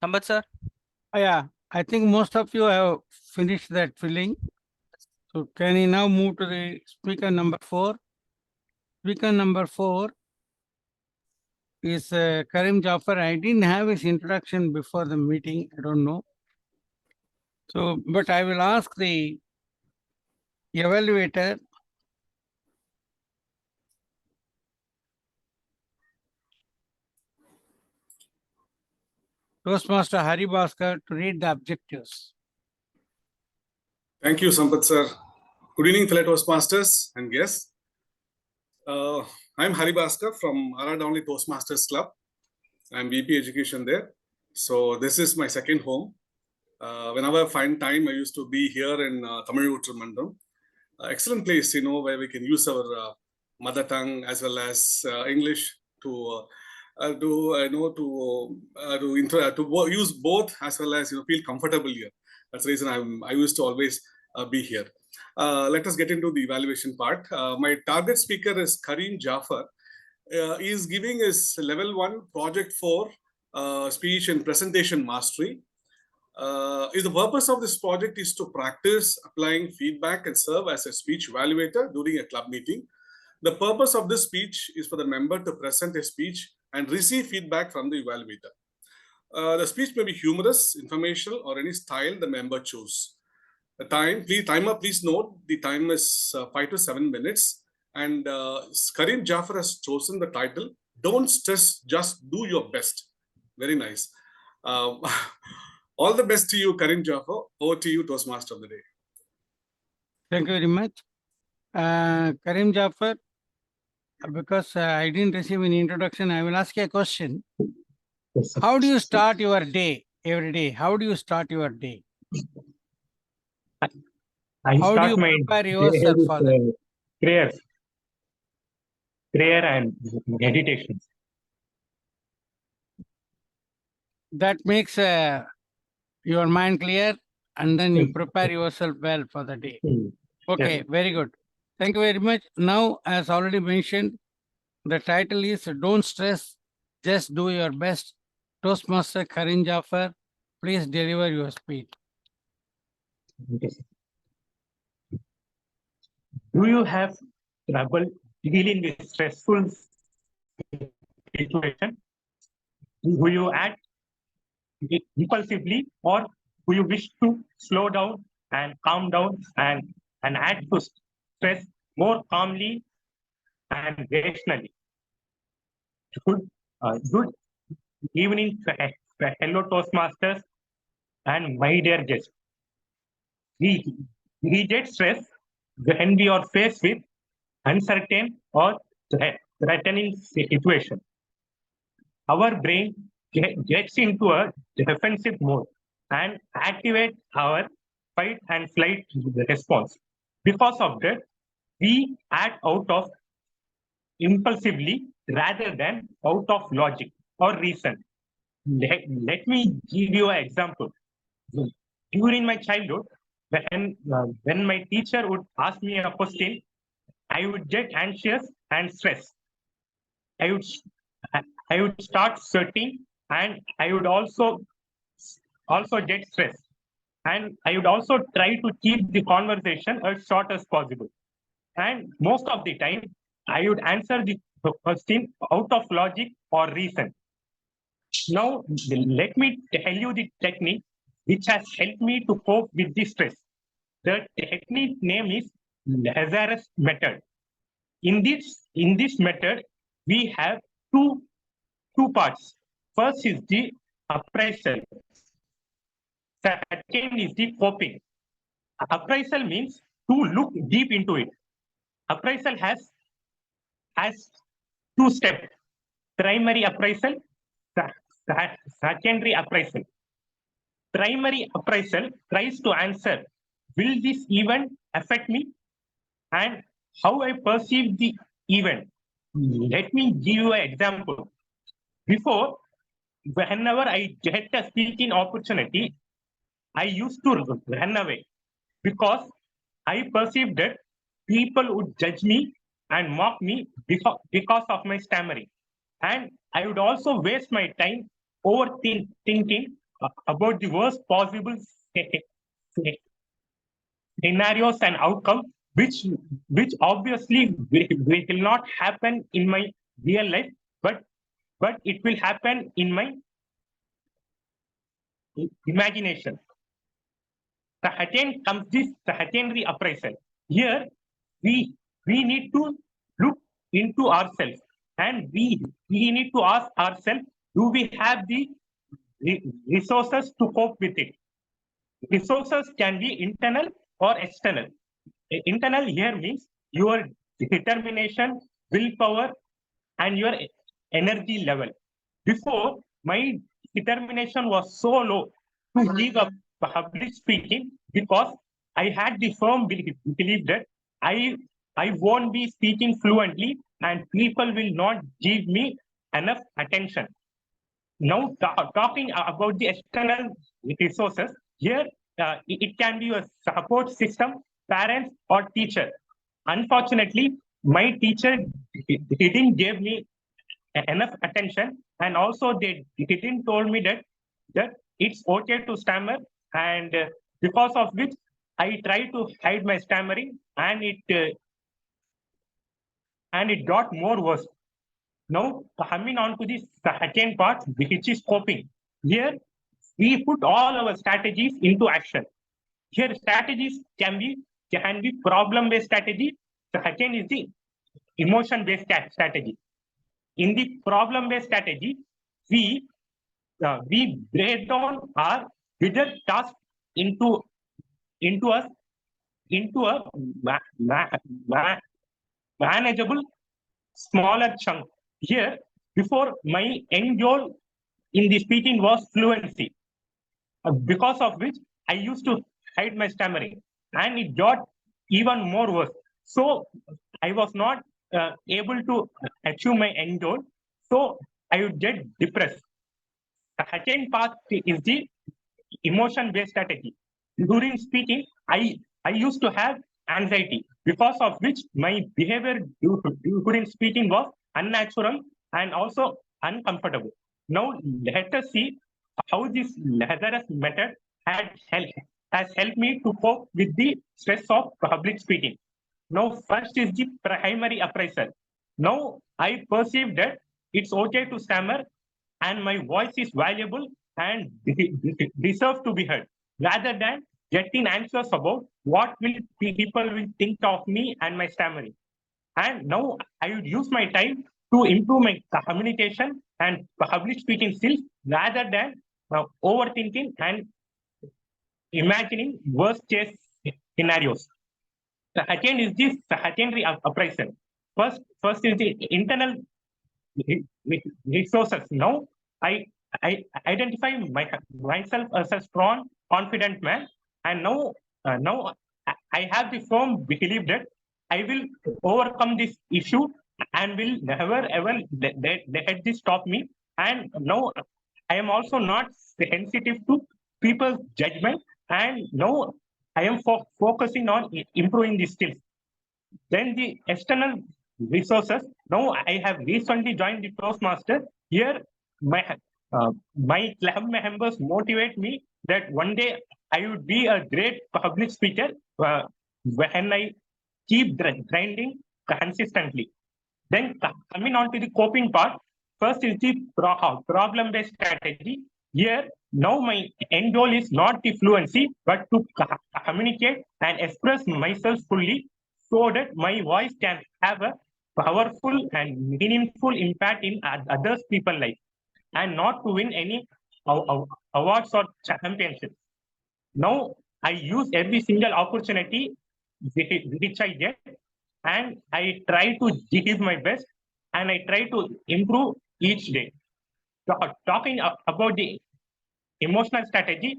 Sampath sir. Yeah, I think most of you have finished that filling. So can you now move to the speaker number 4? Speaker number 4 is Kareem Jaffer. I didn't have his introduction before the meeting. I don't know. So, but I will ask the evaluator Toastmaster Hari Bhaskar to read the objectives. Thank you, Sampath sir. Good evening, fellow Toastmasters and guests. I'm Hari Bhaskar from Aradonli Toastmasters Club. I'm VP Education there. So this is my second home. Whenever I find time, I used to be here in Tamil Mandam. Excellent place, where we can use our mother tongue as well as English to use both as well as feel comfortable here. That's the reason I used to always be here. Let us get into the evaluation part. My target speaker is Kareem Jaffer. He is giving his level 1 project 4 speech and presentation mastery. The purpose of this project is to practice applying feedback and serve as a speech evaluator during a club meeting. The purpose of this speech is for the member to present a speech and receive feedback from the evaluator. The speech may be humorous, informational, or any style the member choose. The timer, please note, the time is 5 to 7 minutes. And Kareem Jaffer has chosen the title, Don't Stress, Just Do Your Best. Very nice. All the best to you, Kareem Jaffer. Over to you, Toastmaster of the Day. Thank you very much. Kareem Jaffer, because I didn't receive an introduction, I will ask you a question. How do you start your day every day? How do you start your day? How do you prepare yourself for that? Prayer and meditation. That makes your mind clear, and then you prepare yourself well for the day. Okay, very good. Thank you very much. Now, as already mentioned, the title is Don't Stress, Just Do Your Best. Toastmaster Kareem Jaffer, please deliver your speech. Do you have trouble dealing with stressful situation? Do you act impulsively, or do you wish to slow down and calm down and act to stress more calmly and rationally? Good evening, fellow Toastmasters and my dear guests. We get stressed when we are faced with uncertain or threatening situation. Our brain gets into a defensive mode and activates our fight and flight response. Because of that, we act out of impulsively rather than out of logic or reason. Let me give you an example. During my childhood, when my teacher would ask me a question, I would get anxious and stressed. I would start sweating, and I would also get stressed. And I would also try to keep the conversation as short as possible. And most of the time, I would answer the question out of logic or reason. Now, let me tell you the technique which has helped me to cope with the stress. The technique name is Lazarus method. In this method, we have two parts. First is the appraisal. Second is the coping. Appraisal means to look deep into it. Appraisal has two steps: primary appraisal, secondary appraisal. Primary appraisal tries to answer, will this event affect me and how I perceive the event. Let me give you an example. Before, whenever I get a speaking opportunity, I used to run away because I perceived that people would judge me and mock me because of my stammering. And I would also waste my time overthinking about the worst possible scenarios and outcomes, which obviously will not happen in my real life, but it will happen in my imagination. Second comes this secondary appraisal. Here, we need to look into ourselves and we need to ask ourselves, do we have the resources to cope with it? Resources can be internal or external. Internal here means your determination, willpower, and your energy level. Before, my determination was so low to give up public speaking because I had the firm belief that I won't be speaking fluently and people will not give me enough attention. Now, talking about the external resources, here it can be a support system, parents, or teacher. Unfortunately, my teacher didn't give me enough attention, and also they didn't told me that it's okay to stammer, and because of which I tried to hide my stammering, and it got more worse. Now, coming on to the second part, which is coping. Here, we put all our strategies into action. Here, strategies can be problem-based strategy. Second is the emotion-based strategy. In the problem-based strategy, we break down our bigger task into a manageable smaller chunk. Here, before, my end goal in the speaking was fluency, because of which I used to hide my stammering, and it got even more worse. So I was not able to achieve my end goal, so I would get depressed. The second part is the emotion-based strategy. During speaking, I used to have anxiety, because of which my behavior during speaking was unnatural and also uncomfortable. Now, let us see how this Lazarus method has helped me to cope with the stress of public speaking. Now, first is the primary appraisal. Now, I perceive that it's okay to stammer and my voice is valuable and deserve to be heard, rather than getting anxious about what people will think of me and my stammering. And now I would use my time to improve my communication and public speaking skills, rather than overthinking and imagining worst case scenarios. The second is this secondary appraisal. First is the internal resources. Now I identify myself as a strong, confident man, and now I have the firm belief that I will overcome this issue and will never ever let this stop me. And now I am also not sensitive to people's judgment, and now I am focusing on improving these skills. Then the external resources. Now I have recently joined the Toastmasters. Here, my club members motivate me that one day I would be a great public speaker when I keep grinding consistently. Then coming on to the coping part, first is the problem-based strategy. Here, now my end goal is not the fluency, but to communicate and express myself fully so that my voice can have a powerful and meaningful impact in others people's life, and not to win any awards or championships. Now, I use every single opportunity which I get, and I try to give my best, and I try to improve each day. Talking about the emotional strategy,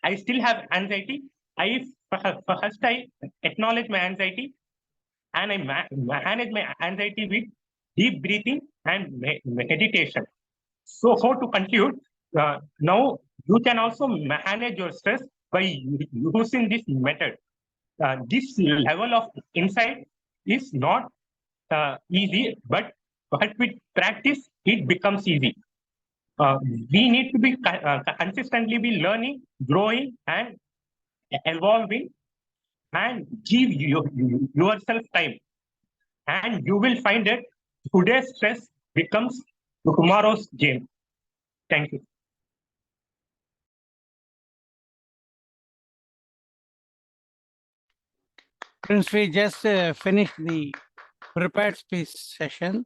I still have anxiety. First I acknowledge my anxiety, and I manage my anxiety with deep breathing and meditation. So to conclude, now you can also manage your stress by using this method. This level of insight is not easy, but with practice, it becomes easy. We need to be consistently be learning, growing, and evolving, and give yourself time. And you will find that today's stress becomes tomorrow's game. Thank you. Since we just finished the prepared speech session,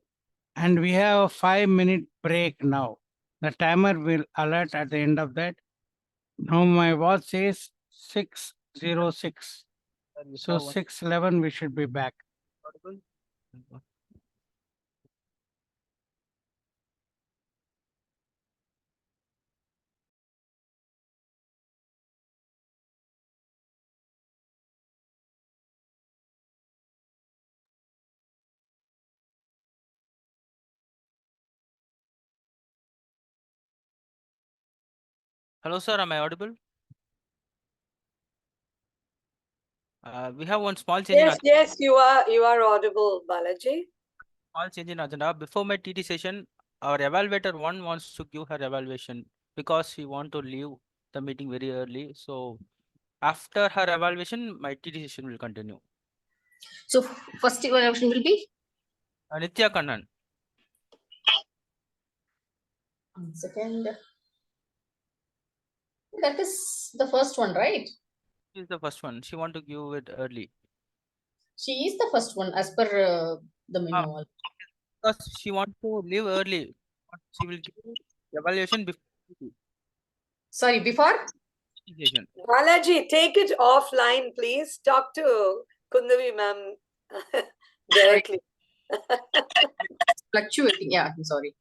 and we have a 5-minute break now. The timer will alert at the end of that. Now my watch says 6:06. So 6:11 we should be back. Hello, sir. Am I audible? We have one small change in Yes, you are audible, Balaji. small change in agenda. Before my TT session, our evaluator one wants to give her evaluation because she want to leave the meeting very early. So after her evaluation, my TT session will continue. So first evaluation will be Nitya Kannan. second. That is the first one, right? She is the first one. She want to give it early. She is the first one as per the menu. Because she want to leave early. She will give evaluation before TT Sorry, before? session. Balaji, take it offline, please. Talk to Kundhavi ma'am directly. Fluctuating. Yeah, I'm sorry.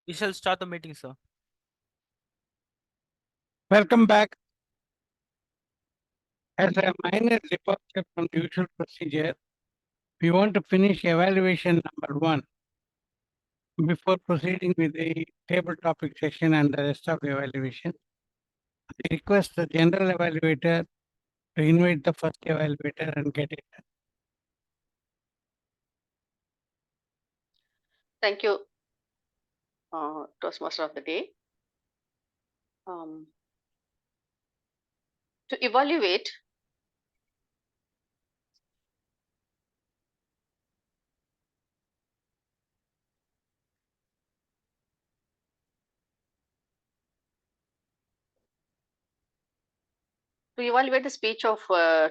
We shall start the meeting, sir. Welcome back. As a minor departure from the usual procedure, we want to finish evaluation number 1 before proceeding with the table topic session and the rest of the evaluation. I request the general evaluator to invite the first evaluator and get it done. Thank you, Toastmaster of the Day. To evaluate, the speech of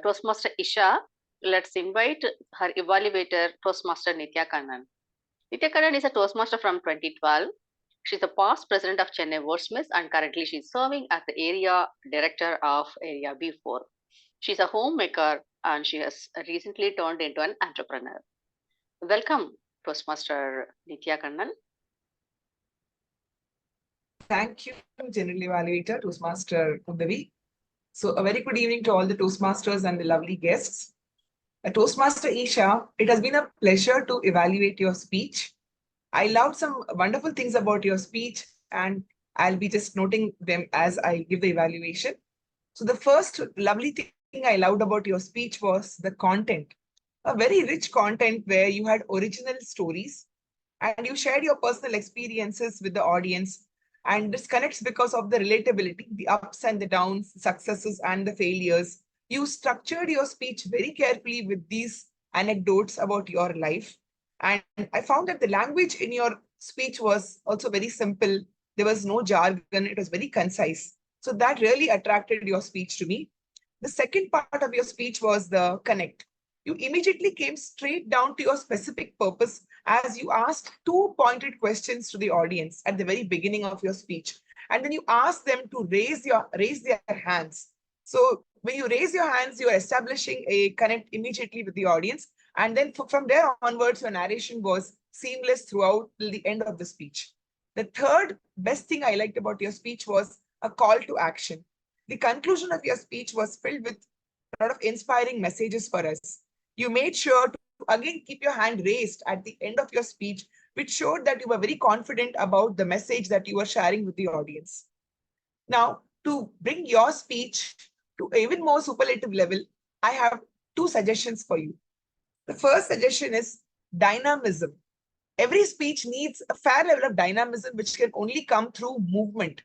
Toastmaster Esha, let's invite her evaluator, Toastmaster Nitya Kannan. Nitya Kannan is a Toastmaster from 2012. She's the past president of Chennai Wordsmiths and currently she's serving as the area director of Area B4. She's a homemaker and she has recently turned into an entrepreneur. Welcome, Toastmaster Nitya Kannan. Thank you, General Evaluator, Toastmaster Kundhavi. So a very good evening to all the Toastmasters and the lovely guests. Toastmaster Esha, it has been a pleasure to evaluate your speech. I loved some wonderful things about your speech and I'll be just noting them as I give the evaluation. So the first lovely thing I loved about your speech was the content. A very rich content where you had original stories and you shared your personal experiences with the audience. And this connects because of the relatability, the ups and the downs, successes and the failures. You structured your speech very carefully with these anecdotes about your life. And I found that the language in your speech was also very simple. There was no jargon. It was very concise. So that really attracted your speech to me. The second part of your speech was the connect. You immediately came straight down to your specific purpose as you asked two pointed questions to the audience at the very beginning of your speech. And then you asked them to raise their hands. So when you raise your hands, you are establishing a connect immediately with the audience. And then from there onwards, your narration was seamless throughout till the end of the speech. The third best thing I liked about your speech was a call to action. The conclusion of your speech was filled with a lot of inspiring messages for us. You made sure to again keep your hand raised at the end of your speech, which showed that you were very confident about the message that you were sharing with the audience. Now, to bring your speech to even more superlative level, I have two suggestions for you. The first suggestion is dynamism. Every speech needs a fair level of dynamism, which can only come through movement.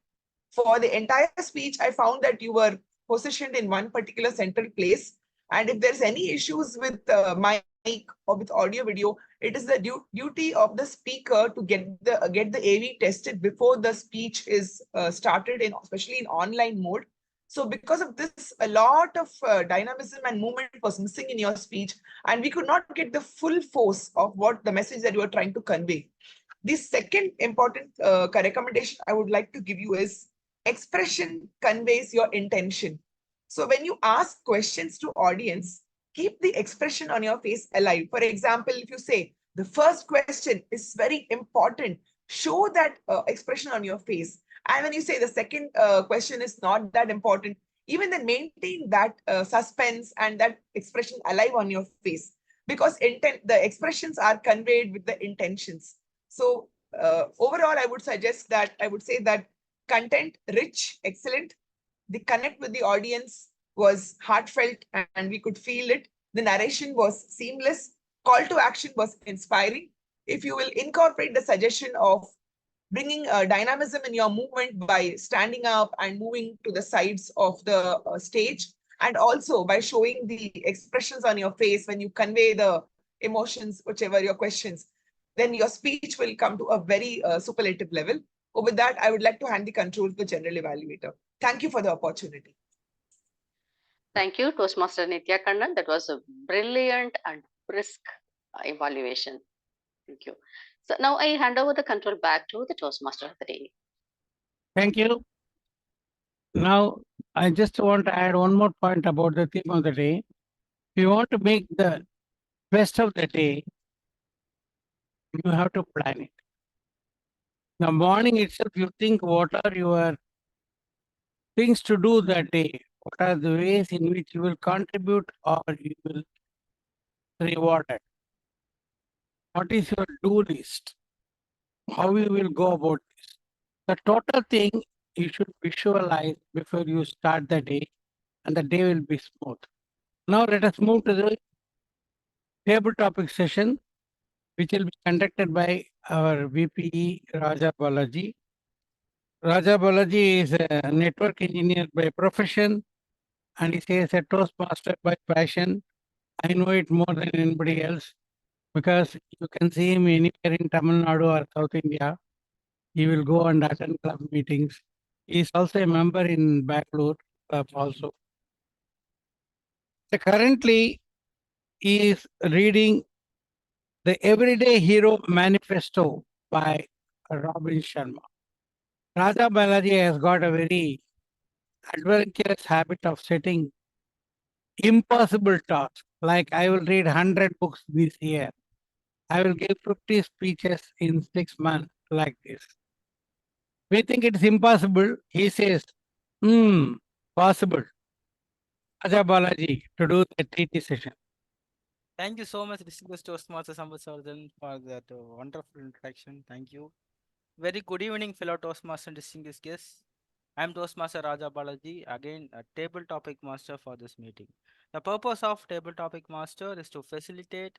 For the entire speech, I found that you were positioned in one particular central place. And if there's any issues with mic or with audio video, it is the duty of the speaker to get the AV tested before the speech is started, especially in online mode. So because of this, a lot of dynamism and movement was missing in your speech, and we could not get the full force of what the message that you were trying to convey. The second important recommendation I would like to give you is expression conveys your intention. So when you ask questions to audience, keep the expression on your face alive. For example, if you say, the first question is very important, show that expression on your face. And when you say the second question is not that important, even then maintain that suspense and that expression alive on your face, because the expressions are conveyed with the intentions. So overall, I would say that content rich, excellent. The connect with the audience was heartfelt and we could feel it. The narration was seamless. Call to action was inspiring. If you will incorporate the suggestion of bringing dynamism in your movement by standing up and moving to the sides of the stage, and also by showing the expressions on your face when you convey the emotions, whichever your questions, then your speech will come to a very superlative level. With that, I would like to hand the control to the General Evaluator. Thank you for the opportunity. Thank you, Toastmaster Nitya Kannan. That was a brilliant and brisk evaluation. Thank you. So now I hand over the control back to the Toastmaster of the Day. Thank you. Now, I just want to add one more point about the theme of the day. If you want to make the best of the day, you have to plan it. The morning itself, you think what are your things to do that day? What are the ways in which you will contribute or you will be rewarded? What is your do list? How you will go about this? The total thing you should visualize before you start the day, and the day will be smooth. Now let us move to the table topic session, which will be conducted by our VPE Raja Balaji. Raja Balaji is a network engineer by profession and he says a Toastmaster by passion. I know it more than anybody else because you can see him anywhere in Tamil Nadu or South India. He will go and attend club meetings. He is also a member in Bangalore club also. So currently, he is reading The Everyday Hero Manifesto by Robin Sharma. Raja Balaji has got a very adventurous habit of setting impossible tasks. Like I will read 100 books this year. I will give 50 speeches in 6 months like this. We think it's impossible. He says, possible. Raja Balaji to do the TT session. Thank you so much, distinguished Toastmaster Sampath Sowrirajan, for that wonderful introduction. Thank you. Very good evening, fellow Toastmaster and distinguished guests. I am Toastmaster Raja Balaji, again a table topic master for this meeting. The purpose of table topic master is to facilitate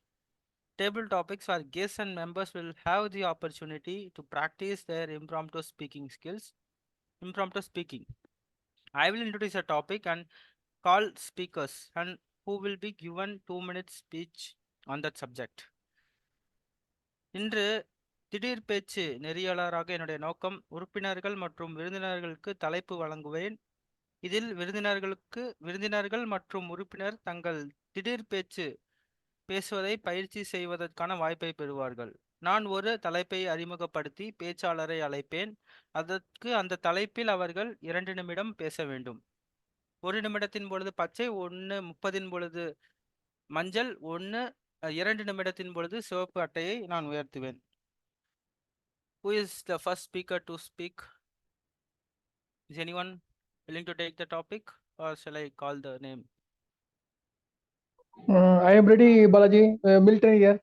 table topics where guests and members will have the opportunity to practice their impromptu speaking skills. Impromptu speaking. I will introduce a topic and call speakers and who will be given 2 minutes speech on that subject. இன்று திடீர் பேச்சு நெறியாளராக என்னுடைய நோக்கம் உறுப்பினர்கள் மற்றும் விருந்தினர்களுக்கு தலைப்பு வழங்குவேன். இதில் விருந்தினர்கள் மற்றும் உறுப்பினர் தங்கள் திடீர் பேச்சு பேசுவதை பயிற்சி செய்வதற்கான வாய்ப்பை பெறுவார்கள். நான் ஒரு தலைப்பை அறிமுகப்படுத்தி பேச்சாளரை அழைப்பேன். அதற்கு அந்த தலைப்பில் அவர்கள் 2 நிமிடம் பேச வேண்டும். 1 நிமிடத்தின் பொழுது பச்சை, 1:30 பொழுது மஞ்சள், 2 நிமிடத்தின் பொழுது சிவப்பு அட்டையை நான் உயர்த்துவேன். Who is the first speaker to speak? Is anyone willing to take the topic or shall I call the name? I am ready, Balaji. Melita here.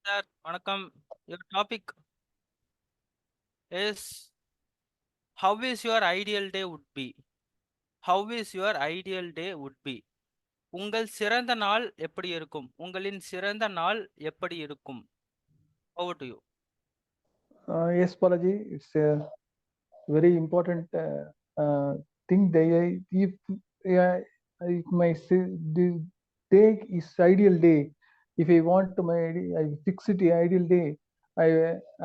Sir, vanakkam. Your topic is how is your ideal day would be? How is your ideal day would be? உங்கள் சிறந்த நாள் எப்படி இருக்கும்? உங்களின் சிறந்த நாள் எப்படி இருக்கும்? Over to you. Yes, Balaji. It's a very important thing. If my day is ideal day, if I want to I fix it ideal day.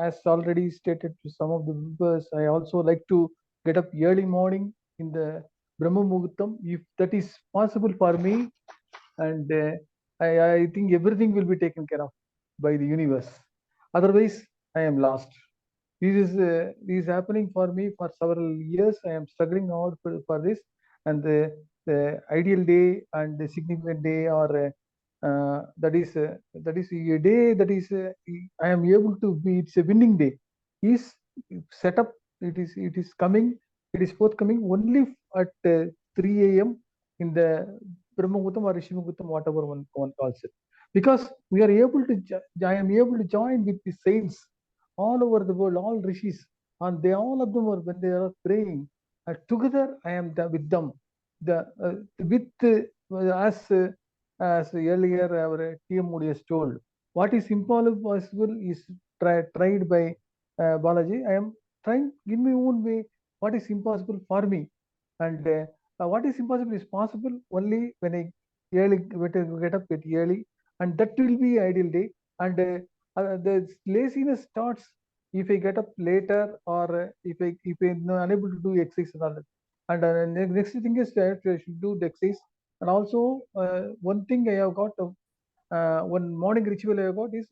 As already stated to some of the members, I also like to get up early morning in the Brahma Muhurtam, if that is possible for me, and I think everything will be taken care of by the universe. Otherwise, I am lost. This is happening for me for several years. I am struggling out for this, and the ideal day and the significant day, or that is a day that is I am able to be. It's a winning day. Is set up. It is coming. It is forthcoming only at 3 a.m. in the Brahma Muhurtam or Rishi Muhurtam, whatever one calls it. Because we are able to, I am able to join with the saints all over the world, all rishis, and all of them are, when they are praying together, I am with them. As earlier our TMOD has told, what is impossible is tried by Balaji. I am trying in my own way what is impossible for me, and what is impossible is possible only when I get up at early, and that will be ideal day. And the laziness starts if I get up later, or if I unable to do exercise and all that. And next thing is that I should do the exercise. And also one thing I have got, one morning ritual I have got is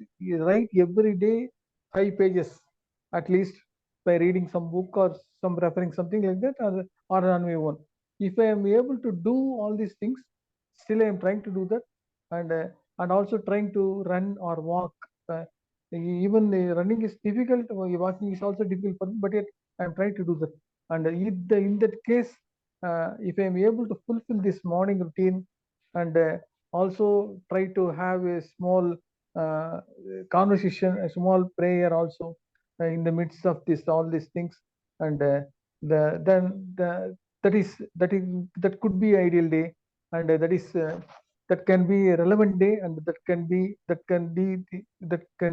write every day 5 pages at least, by reading some book or some referring something like that, or on my own. If I am able to do all these things, still I am trying to do that, and also trying to run or walk. Even running is difficult, walking is also difficult for me, but yet I am trying to do that. And in that case, if I am able to fulfill this morning routine, and also try to have a small conversation, a small prayer also in the midst of all these things, and that could be ideal day, and that can be a relevant day, and that can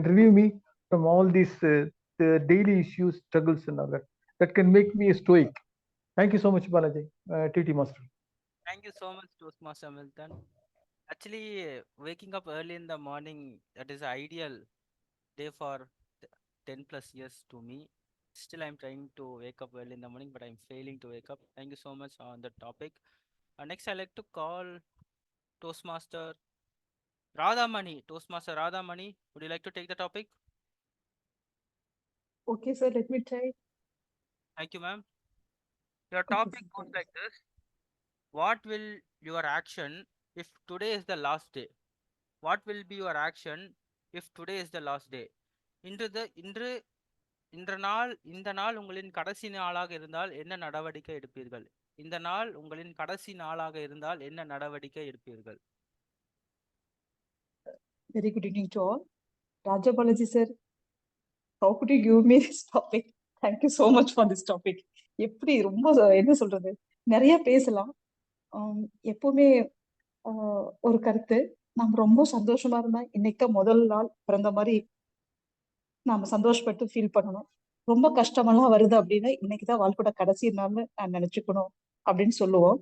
relieve me from all these the daily issues, struggles, and other. That can make me a stoic. Thank you so much, Balaji, TT Master. Thank you so much, Toastmaster Milton. Actually, waking up early in the morning, that is ideal day for 10 plus years to me. Still, I'm trying to wake up early in the morning, but I'm failing to wake up. Thank you so much on the topic. Next, I'd like to call Toastmaster Radhamani. Toastmaster Radhamani, would you like to take the topic? Okay, sir, let me try. Thank you, ma'am. Your topic goes like this. What will your action if today is the last day? What will be your action if today is the last day? இந்த நாள் உங்களின் கடைசி நாளாக இருந்தால் என்ன நடவடிக்கை எடுப்பீர்கள்? இந்த நாள் உங்களின் கடைசி நாளாக இருந்தால் என்ன நடவடிக்கை எடுப்பீர்கள்? Very good evening to all. Raja Balaji sir, how could you give me this topic? Thank you so much for this topic. எப்படி ரொம்ப என்ன சொல்றது, நிறைய பேசலாம். எப்பவுமே ஒரு கருத்து, நம்ம ரொம்ப சந்தோஷமா இருந்தா இன்னைக்கு தான் முதல் நாள் பிறந்த மாதிரி நாம சந்தோஷப்பட்டு ஃபீல் பண்ணணும். ரொம்ப கஷ்டமெல்லாம் வருது அப்படின்னா இன்னைக்குதான் வாழ்க்கையோட கடைசி நாள்னு நான் நினைச்சுக்கணும் அப்படின்னு சொல்லுவோம்.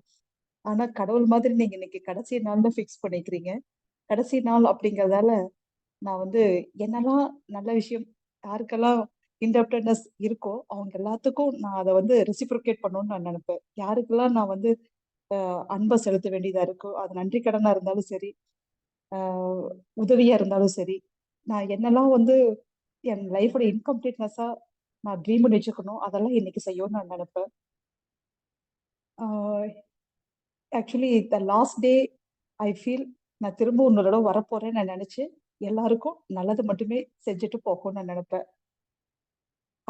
ஆனா கடவுள் மாதிரி நீங்க இன்னைக்கு கடைசி நாள்னு ஃபிக்ஸ் பண்ணிக்கிறீங்க. கடைசி நாள் அப்படிங்கறதால நான் வந்து என்னெல்லாம் நல்ல விஷயம், யாருக்கெல்லாம் இன்டெப்டட்னஸ் இருக்கோ அவங்க எல்லாத்துக்கும் நான் அதை வந்து ரெசிப்ரோகேட் பண்ணணும்னு நான் நினைப்பேன். யாருக்கெல்லாம் நான் வந்து அன்பை செலுத்த வேண்டியதா இருக்கோ, அது நன்றி கடனா இருந்தாலும் சரி, உதவியா இருந்தாலும் சரி, நான் என்னெல்லாம் வந்து என் லைஃபோட இன்கம்ப்ளீட்னஸா நான் ட்ரீம் பண்ணி வச்சுக்கணும், அதெல்லாம் இன்னைக்கு செய்யணும்னு நான் நினைப்பேன். Actually the last day I feel நான் திரும்ப இன்னொரு தடவை வரப்போறேன்னு நான் நினைச்சு எல்லாருக்கும் நல்லது மட்டுமே செஞ்சுட்டு போகணும்னு நான் நினைப்பேன்.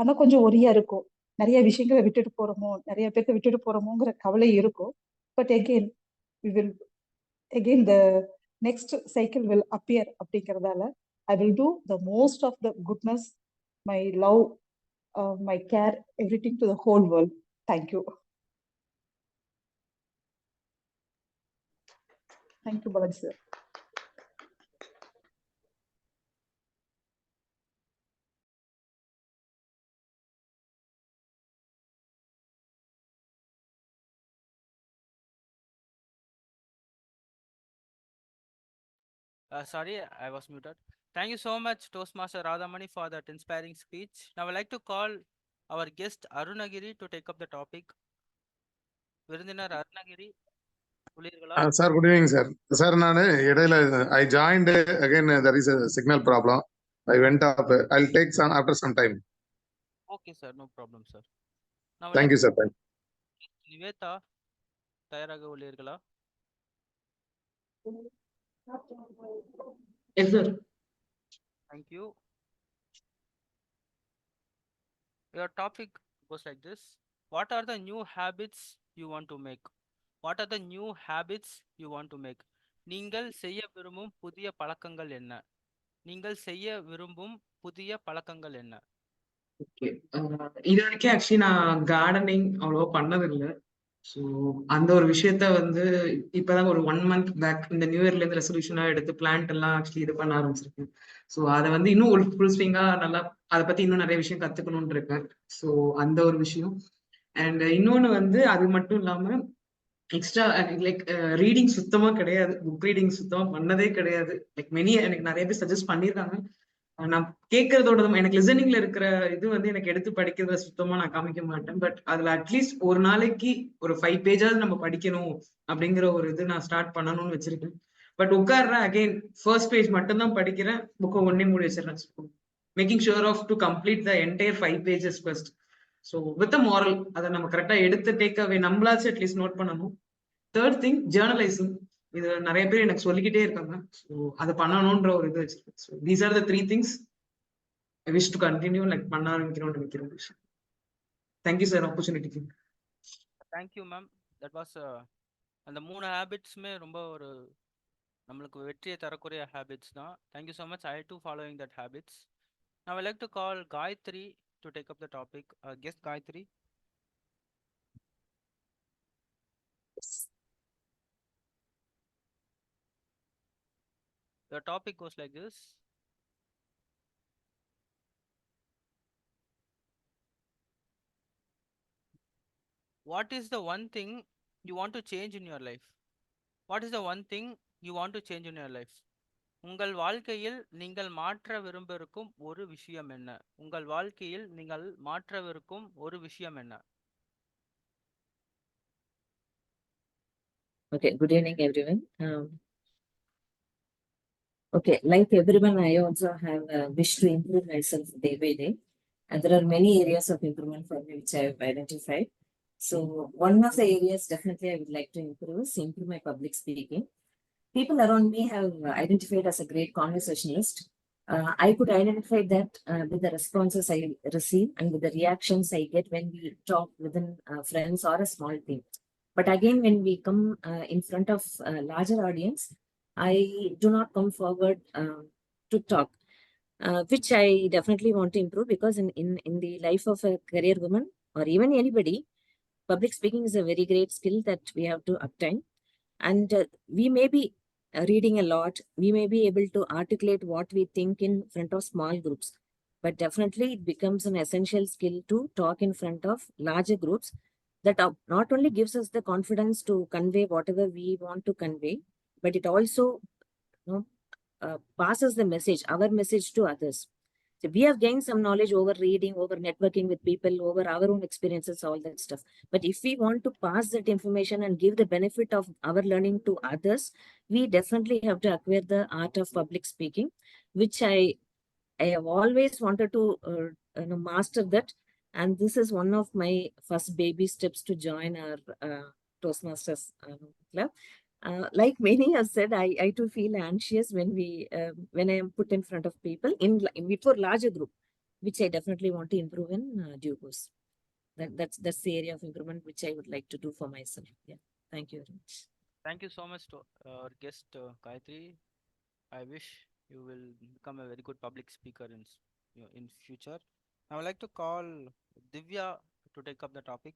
ஆனா கொஞ்சம் ஒரியா இருக்கும், நிறைய விஷயங்களை விட்டுட்டு போறோமோ, நிறைய பேர்த்த விட்டுட்டு போறோமோங்கிற கவலை இருக்கும். But again the next cycle will appear அப்படிங்கிறதால I will do the most of the goodness, my love, my care, everything to the whole world. Thank you. Thank you, Balaji sir. Sorry, I was muted. Thank you so much, Toastmaster Radhamani, for that inspiring speech. Now I'd like to call our guest Arunagiri to take up the topic. விருந்தினர் Arunagiri, Sir, good evening, sir. Sir, I joined again. There is a signal problem. I went up. I'll take some after some time. Okay, sir. No problem, sir. Now Thank you, sir. Thank you. Nivetha தயாராக உள்ளீர்களா? Yes, sir. Thank you. Your topic goes like this. What are the new habits you want to make? What are the new habits you want to make? நீங்கள் செய்ய விரும்பும் புதிய பழக்கங்கள் என்ன? நீங்கள் செய்ய விரும்பும் புதிய பழக்கங்கள் என்ன? ஓகே, இது வரைக்கும் ஆக்சுவலி நான் கார்டனிங் அவ்வளவா பண்ணதில்லை. ஸோ அந்த ஒரு விஷயத்த வந்து இப்பதான் ஒரு 1 month பேக் இந்த நியூ இயர்ல இருந்து ரெசல்யூஷனா எடுத்து பிளான்ட் எல்லாம் ஆக்சுவலி இது பண்ண ஆரம்பிச்சிருக்கேன். ஸோ அதை வந்து இன்னும் ஒரு ஃபுல் ஸ்விங்கா நல்லா அதை பத்தி இன்னும் நிறைய விஷயம் கத்துக்கணும்னு இருக்கேன். ஸோ அந்த ஒரு விஷயம். அண்ட் இன்னொன்னு வந்து அது மட்டும் இல்லாம எக்ஸ்ட்ரா லைக் ரீடிங் சுத்தமா கிடையாது, புக் ரீடிங் சுத்தமா பண்ணதே கிடையாது. லைக் எனக்கு நிறைய பேர் சஜஸ்ட் பண்ணியிருக்காங்க. நான் கேட்கறதோட எனக்கு லிசனிங்ல இருக்கிற இது வந்து எனக்கு எடுத்து படிக்கிறத சுத்தமா நான் காமிக்க மாட்டேன். பட் அதுல அட்லீஸ்ட் ஒரு நாளைக்கு ஒரு 5 பேஜாவது நம்ம படிக்கணும் அப்படிங்கிற ஒரு இது நான் ஸ்டார்ட் பண்ணணும்னு வச்சிருக்கேன். பட் உட்கார்றேன், அகெயின் ஃபர்ஸ்ட் பேஜ் மட்டும் தான் படிக்கிறேன், புக்கை ஒன்னே மூடி வச்சிடறேன். Making sure of to complete the entire 5 pages first. So with moral அதை நம்ம கரெக்டா எடுத்து டேக் அவே நம்மளாச்சும் அட்லீஸ்ட் நோட் பண்ணணும். Third thing journalising. இது நிறைய பேர் எனக்கு சொல்லிக்கிட்டே இருக்காங்க. ஸோ அதை பண்ணணும்ன்ற ஒரு இது வச்சிருக்கேன். So these are the 3 things I wish to continue like பண்ண ஆரம்பிக்கணும்னு நினைக்கிறேன். தேங்க்யூ சார் ஆப்பர்ச்சுனிட்டிக்கு. Thank you ma'am. தட் வாஸ் அந்த 3 ஹேபிட்ஸுமே ரொம்ப ஒரு நம்மளுக்கு வெற்றியை தரக்கூடிய ஹேபிட்ஸ் தான். Thank you so much. I do following that habits. Now I like to call Gayatri to take up the topic. Guest Gayatri. The topic goes like this. What is the one thing you want to change in your life? What is the one thing you want to change in your life? உங்கள் வாழ்க்கையில் நீங்கள் மாற்ற விரும்பிருக்கும் ஒரு விஷயம் என்ன? உங்கள் வாழ்க்கையில் நீங்கள் மாற்றவிருக்கும் ஒரு விஷயம் என்ன? Okay, good evening, everyone. Okay, like everyone, I also have a wish to improve myself day by day. And there are many areas of improvement for me which I have identified. So one of the areas definitely I would like to improve is improve my public speaking. People around me have identified as a great conversationalist. I could identify that with the responses I receive and with the reactions I get when we talk within friends or a small team. But again, when we come in front of a larger audience, I do not come forward to talk, which I definitely want to improve, because in the life of a career woman or even anybody, public speaking is a very great skill that we have to obtain. And we may be reading a lot, we may be able to articulate what we think in front of small groups, but definitely it becomes an essential skill to talk in front of larger groups. That not only gives us the confidence to convey whatever we want to convey, but it also passes the message, our message, to others. So we have gained some knowledge over reading, over networking with people, over our own experiences, all that stuff. But if we want to pass that information and give the benefit of our learning to others, we definitely have to acquire the art of public speaking, which I have always wanted to master that. And this is one of my first baby steps to join our Toastmasters club. Like many have said, I too feel anxious when I am put in front of people before larger group, which I definitely want to improve in due course. That's the area of improvement which I would like to do for myself. Yeah, thank you very much. Thank you so much to our guest Gayatri. I wish you will become a very good public speaker in future. I would like to call Divya to take up the topic.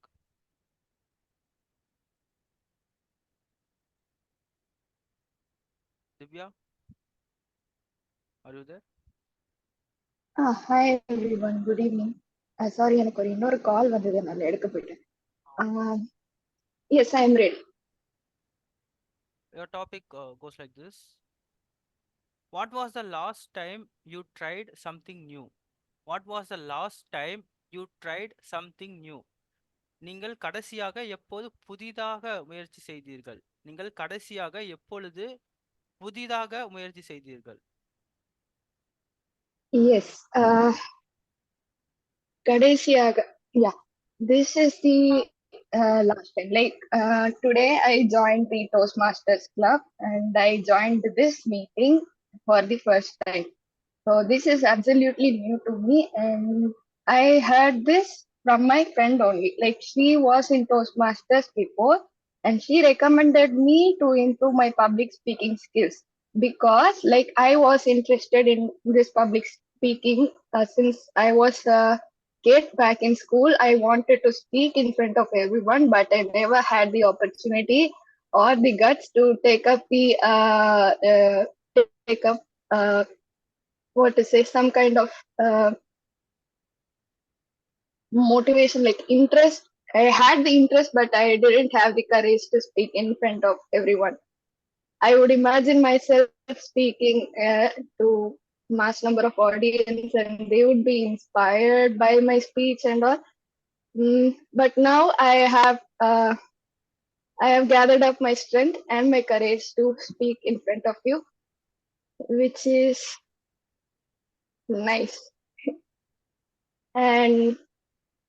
Divya, are you there? Hi everyone, good evening. Sorry, எனக்கு ஒரு இன்னொரு கால் வந்தது, நான் எடுக்க போயிட்டேன். Yes, I am ready. Your topic goes like this. What was the last time you tried something new? What was the last time you tried something new? நீங்கள் கடைசியாக எப்போது புதிதாக முயற்சி செய்தீர்கள்? நீங்கள் கடைசியாக எப்பொழுது புதிதாக முயற்சி செய்தீர்கள்? Yes, கடைசியாக, yeah, this is the last time. Like today I joined the Toastmasters club and I joined this meeting for the first time. So this is absolutely new to me, and I heard this from my friend only. Like she was in Toastmasters before, and she recommended me to improve my public speaking skills, because like I was interested in this public speaking since I was a kid back in school. I wanted to speak in front of everyone, but I never had the opportunity or the guts to take up what to say, some kind of motivation, like interest. I had the interest, but I didn't have the courage to speak in front of everyone. I would imagine myself speaking to mass number of audience, and they would be inspired by my speech and all. But now I have gathered up my strength and my courage to speak in front of you, which is nice. And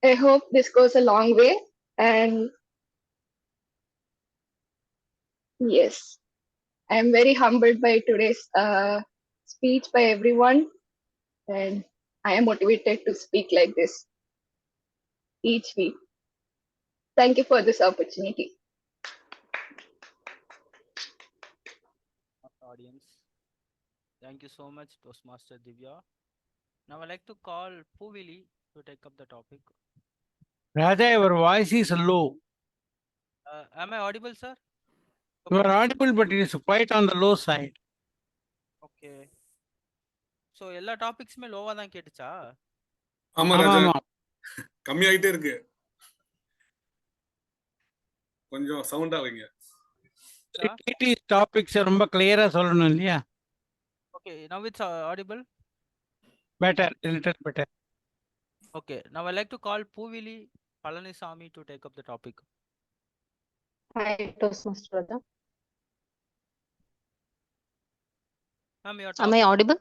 I hope this goes a long way. And yes, I am very humbled by today's speech by everyone, and I am motivated to speak like this each week. Thank you for this opportunity. Audience, thank you so much, Toastmaster Divya. Now I'd like to call Puvili to take up the topic. Radha, your voice is low. Am I audible, sir? You are audible, but it is quite on the low side. Okay. So எல்லா டாபிக்ஸ்மே லோவா தான் கேட்டுச்சா? ஆமா ராஜா, கம்மி ஆயிட்டே இருக்கு. கொஞ்சம் சவுண்டா வைங்க. டாபிக்ஸ் ரொம்ப கிளியரா சொல்லணும் இல்லையா? Okay, now it's audible. Better, a little better. Okay, now I'd like to call Puvili Palanisamy to take up the topic. Hi, Toastmaster Radha. Ma'am, your Am I audible?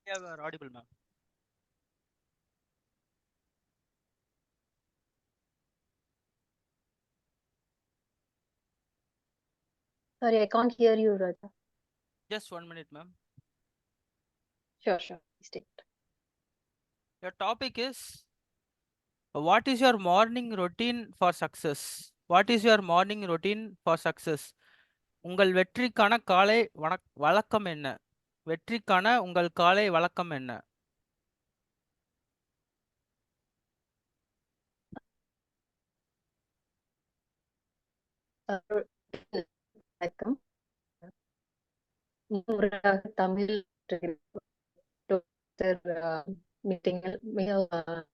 Yeah, you are audible, ma'am. Sorry, I can't hear you, Radha. Just 1 minute, ma'am. Sure. Please take it. Your topic is, what is your morning routine for success? What is your morning routine for success? உங்கள் வெற்றிக்கான காலை வழக்கம் என்ன? வெற்றிக்கான உங்கள் காலை வழக்கம் என்ன? வணக்கம். தமிழ் மீட்டிங்கில் மிகவும்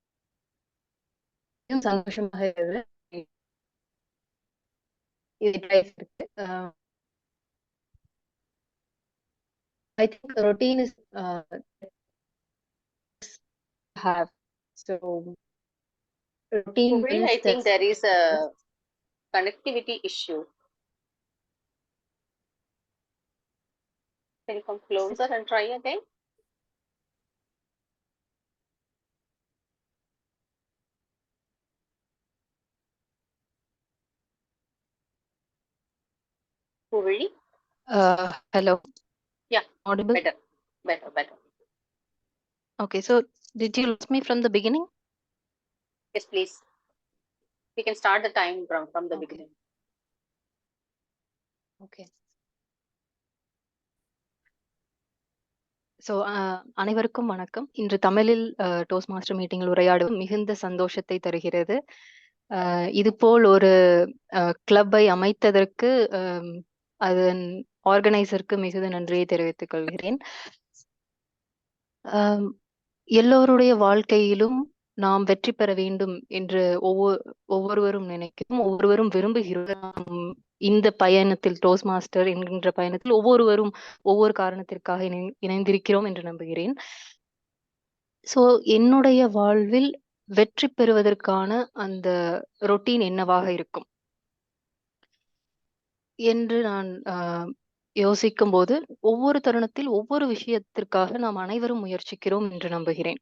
சந்தோஷமாக இருக்கு. I think the routine is have so routine. I think there is a connectivity issue. Can you come closer and try again? Puvili? Hello. Yeah. Audible? Better. Okay, so did you lose me from the beginning? Yes, please. We can start the time from the beginning. Okay. So அனைவருக்கும் வணக்கம். இன்று தமிழில் toast master மீட்டிங்கில் உரையாடும் மிகுந்த சந்தோஷத்தை தருகிறது. இதுபோல் ஒரு கிளப்பை அமைத்ததற்கு அதன் ஆர்கனைசருக்கு மிகுந்த நன்றியை தெரிவித்துக் கொள்கிறேன். எல்லோருடைய வாழ்க்கையிலும் நாம் வெற்றி பெற வேண்டும் என்று ஒவ்வொருவரும் நினைக்கிறோம், ஒவ்வொருவரும் விரும்புகிறோம். இந்த பயணத்தில் டோஸ்ட் மாஸ்டர் என்கின்ற பயணத்தில் ஒவ்வொருவரும் ஒவ்வொரு காரணத்திற்காக இணைந்திருக்கிறோம் என்று நம்புகிறேன். ஸோ என்னுடைய வாழ்வில் வெற்றி பெறுவதற்கான அந்த ரொட்டீன் என்னவாக இருக்கும் என்று நான் யோசிக்கும் போது, ஒவ்வொரு தருணத்தில் ஒவ்வொரு விஷயத்திற்காக நாம் அனைவரும் முயற்சிக்கிறோம் என்று நம்புகிறேன்.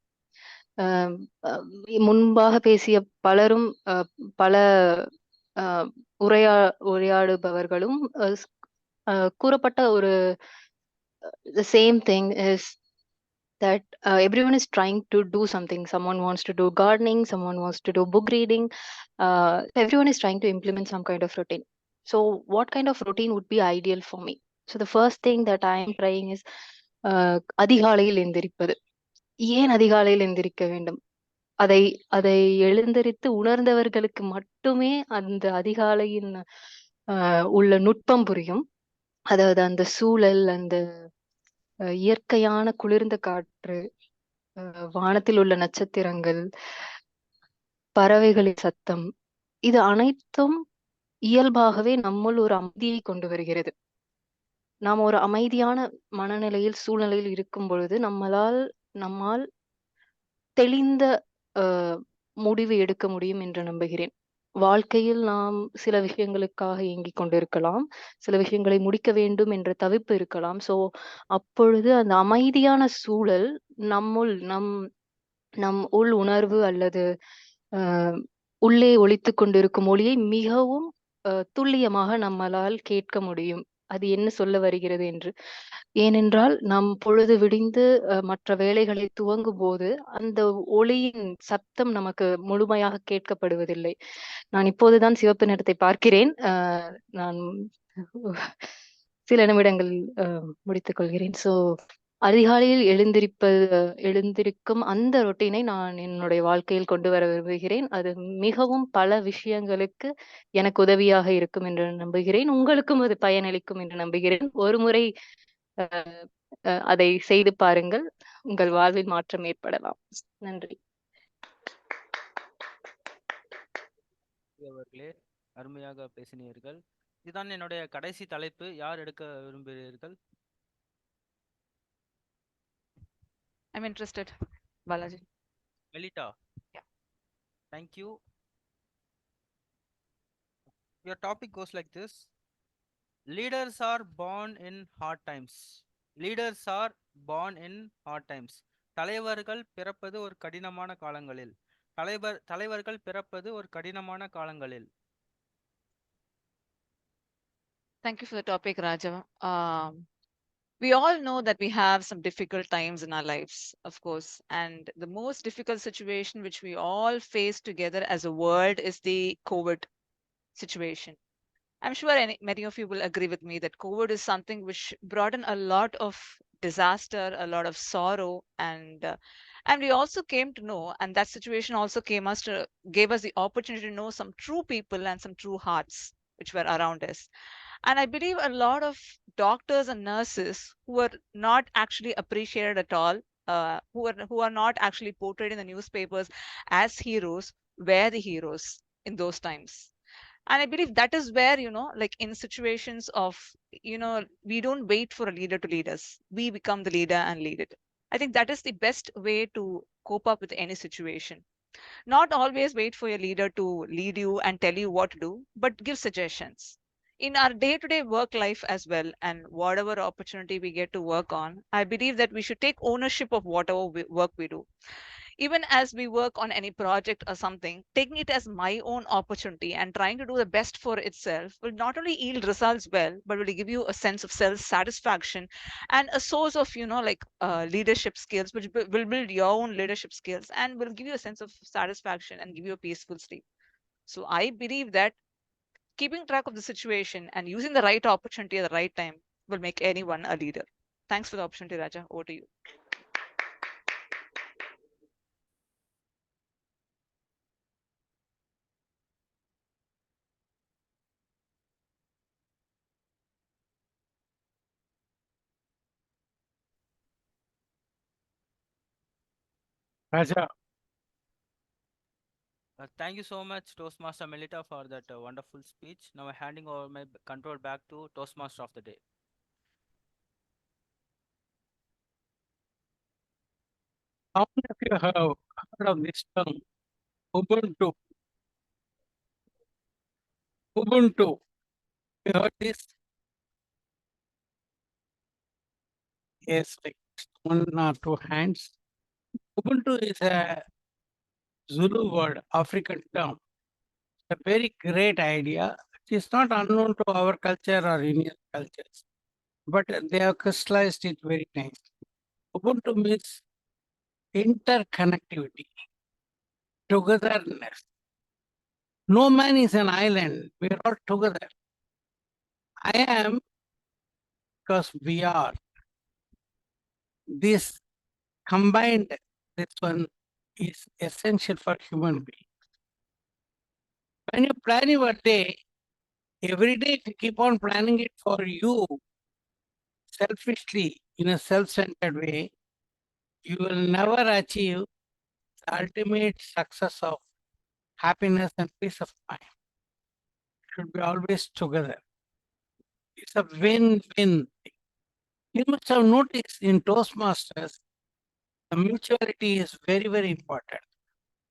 முன்பாக பேசிய பலரும் பல உரையாடுபவர்களும் கூறப்பட்ட ஒரு the same thing is that everyone is trying to do something. Someone wants to do gardening, someone wants to do book reading. Everyone is trying to implement some kind of routine. So what kind of routine would be ideal for me? So the first thing that I am trying is அதிகாலையில் எந்திரிப்பது. ஏன் அதிகாலையில் எந்திரிக்க வேண்டும்? அதை எழுந்திரித்து உணர்ந்தவர்களுக்கு மட்டுமே அந்த அதிகாலையின் உள்ள நுட்பம் புரியும். அதாவது அந்த சூழல், அந்த இயற்கையான குளிர்ந்த காற்று, வானத்தில் உள்ள நட்சத்திரங்கள், பறவைகளின் சத்தம், இது அனைத்தும் இயல்பாகவே நம்முள் ஒரு அமைதியை கொண்டு வருகிறது. நாம் ஒரு அமைதியான மனநிலையில் சூழ்நிலையில் இருக்கும் பொழுது நம்மால் தெளிந்த முடிவு எடுக்க முடியும் என்று நம்புகிறேன். வாழ்க்கையில் நாம் சில விஷயங்களுக்காக இயங்கிக் கொண்டிருக்கலாம், சில விஷயங்களை முடிக்க வேண்டும் என்ற தவிப்பு இருக்கலாம். ஸோ அப்பொழுது அந்த அமைதியான சூழல் நம் உள் உணர்வு அல்லது உள்ளே ஒலித்து கொண்டிருக்கும் ஒளியை மிகவும் துல்லியமாக நம்மளால் கேட்க முடியும், அது என்ன சொல்ல வருகிறது என்று. ஏனென்றால் நாம் பொழுது விடிந்து மற்ற வேலைகளை துவங்கும் போது அந்த ஒளியின் சத்தம் நமக்கு முழுமையாக கேட்கப்படுவதில்லை. நான் இப்போதுதான் சிவப்பு நிறத்தை பார்க்கிறேன். நான் சில நிமிடங்கள் முடித்துக் கொள்கிறேன். ஸோ அதிகாலையில் எழுந்திருக்கும் அந்த ரொட்டீனை நான் என்னுடைய வாழ்க்கையில் கொண்டு வர விரும்புகிறேன். அது மிகவும் பல விஷயங்களுக்கு எனக்கு உதவியாக இருக்கும் என்று நம்புகிறேன். உங்களுக்கும் அது பயனளிக்கும் என்று நம்புகிறேன். ஒரு முறை அதை செய்து பாருங்கள், உங்கள் வாழ்வில் மாற்றம் ஏற்படலாம். நன்றி. அவர்களே, அருமையாக பேசினீர்கள். இதுதான் என்னுடைய கடைசி தலைப்பு. யார் எடுக்க விரும்புகிறீர்கள்? I'm interested. Balaji. Melita. Yeah. Thank you. Your topic goes like this. Leaders are born in hard times. Leaders are born in hard times. தலைவர்கள் பிறப்பது ஒரு கடினமான காலங்களில். தலைவர்கள் பிறப்பது ஒரு கடினமான காலங்களில். Thank you for the topic, Raja. We all know that we have some difficult times in our lives, of course. And the most difficult situation which we all face together as a world is the COVID situation. I'm sure many of you will agree with me that COVID is something which brought in a lot of disaster, a lot of sorrow, and we also came to know, and that situation also gave us the opportunity to know some true people and some true hearts which were around us. And I believe a lot of doctors and nurses who were not actually appreciated at all, who are not actually portrayed in the newspapers as heroes, were the heroes in those times. And I believe that is where, like in situations of, we don't wait for a leader to lead us. We become the leader and lead it. I think that is the best way to cope up with any situation. Not always wait for your leader to lead you and tell you what to do, but give suggestions. In our day-to-day work life as well, and whatever opportunity we get to work on, I believe that we should take ownership of whatever work we do. Even as we work on any project or something, taking it as my own opportunity and trying to do the best for itself will not only yield results well, but will give you a sense of self-satisfaction and a source of, leadership skills, which will build your own leadership skills and will give you a sense of satisfaction and give you a peaceful sleep. So I believe that keeping track of the situation and using the right opportunity at the right time will make anyone a leader. Thanks for the opportunity, Raja. Over to you. Raja. Thank you so much, Toastmaster Melita, for that wonderful speech. Now I'm handing over my control back to Toastmaster of the day. How many of you have heard of this term, Ubuntu? Ubuntu. You heard this? Yes, like one or two hands. Ubuntu is a Zulu word, African term. A very great idea. It is not unknown to our culture or Indian cultures, but they have crystallized it very nicely. Ubuntu means interconnectivity, togetherness. No man is an island. We are all together. I am because we are. This combined, this one is essential for human being. When you plan your day, every day if you keep on planning it for you, selfishly, in a self-centered way, you will never achieve the ultimate success of happiness and peace of mind. Should be always together. It's a win-win. You must have noticed in Toastmasters, the mutuality is very, very important.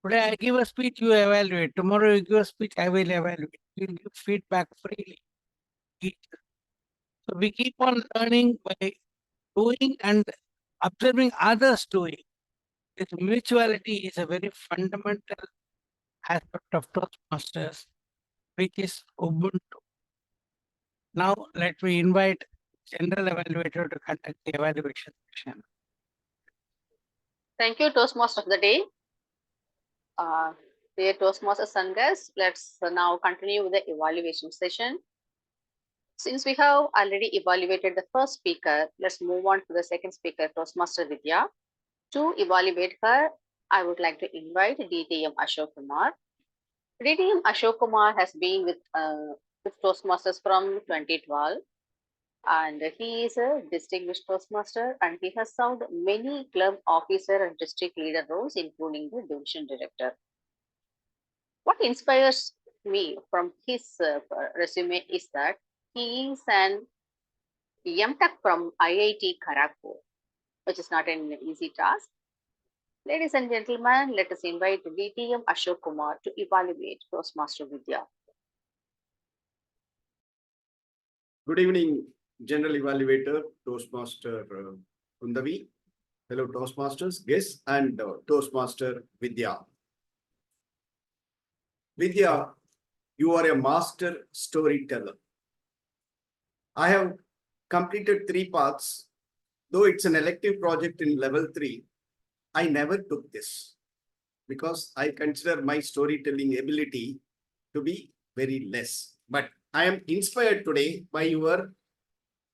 Today I give a speech, you evaluate. Tomorrow you give a speech, I will evaluate. You will give feedback freely. So we keep on learning by doing and observing others doing. This mutuality is a very fundamental aspect of Toastmasters, which is Ubuntu. Now let me invite General Evaluator to conduct the evaluation session. Thank you, Toastmaster of the day. Dear Toastmasters and guests, let's now continue with the evaluation session. Since we have already evaluated the first speaker, let's move on to the second speaker, Toastmaster Vidya. To evaluate her, I would like to invite DTM Ashok Kumar. DTM Ashok Kumar has been with Toastmasters from 2012, and he is a distinguished Toastmaster, and he has served many club officer and district leader roles, including the division director. What inspires me from his resume is that he is an MTech from IIT Kharagpur, which is not an easy task. Ladies and gentlemen, let us invite DTM Ashok Kumar to evaluate Toastmaster Vidya. Good evening, General Evaluator, Toastmaster Kundhavi, fellow Toastmasters, guests, and Toastmaster Vidya. Vidya, you are a master storyteller. I have completed 3 parts. Though it's an elective project in level 3, I never took this because I consider my storytelling ability to be very less. But I am inspired today by your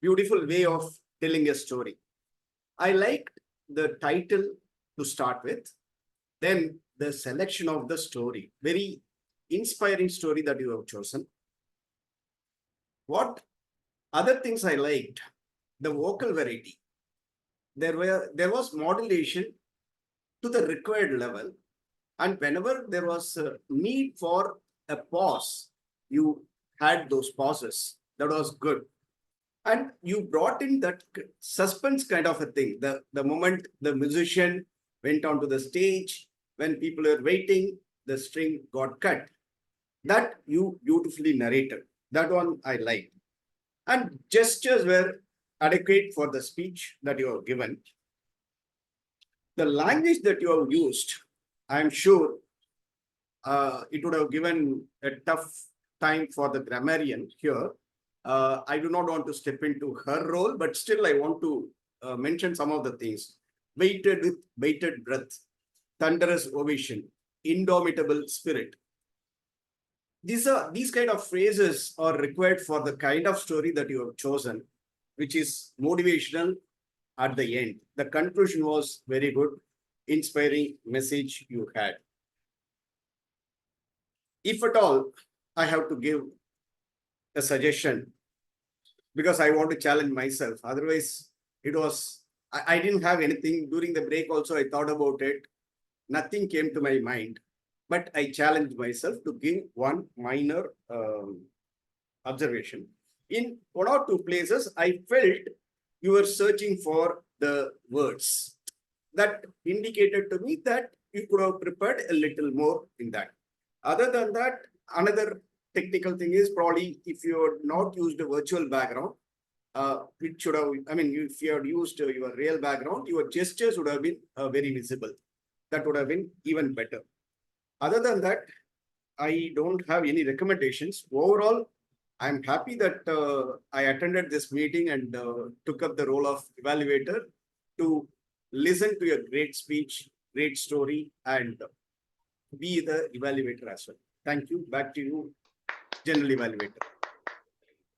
beautiful way of telling a story. I liked the title to start with, then the selection of the story. Very inspiring story that you have chosen. What other things I liked? The vocal variety. There was modulation to the required level, and whenever there was a need for a pause, you had those pauses. That was good. And you brought in that suspense kind of a thing. The moment the musician went onto the stage, when people are waiting, the string got cut. That you beautifully narrated. That one I liked. And gestures were adequate for the speech that you have given. The language that you have used, I'm sure it would have given a tough time for the grammarian here. I do not want to step into her role, but still I want to mention some of the things. Waited with bated breath, thunderous ovation, indomitable spirit. These kind of phrases are required for the kind of story that you have chosen, which is motivational at the end. The conclusion was very good, inspiring message you had. If at all, I have to give a suggestion because I want to challenge myself. Otherwise, I didn't have anything. During the break also, I thought about it. Nothing came to my mind. But I challenged myself to give one minor observation. In 1 or 2 places, I felt you were searching for the words. That indicated to me that you could have prepared a little more in that. Other than that, another technical thing is probably if you had not used a virtual background, it should have, if you had used your real background, your gestures would have been very visible. That would have been even better. Other than that, I don't have any recommendations. Overall, I'm happy that I attended this meeting and took up the role of evaluator to listen to your great speech, great story, and be the evaluator as well. Thank you. Back to you, General Evaluator.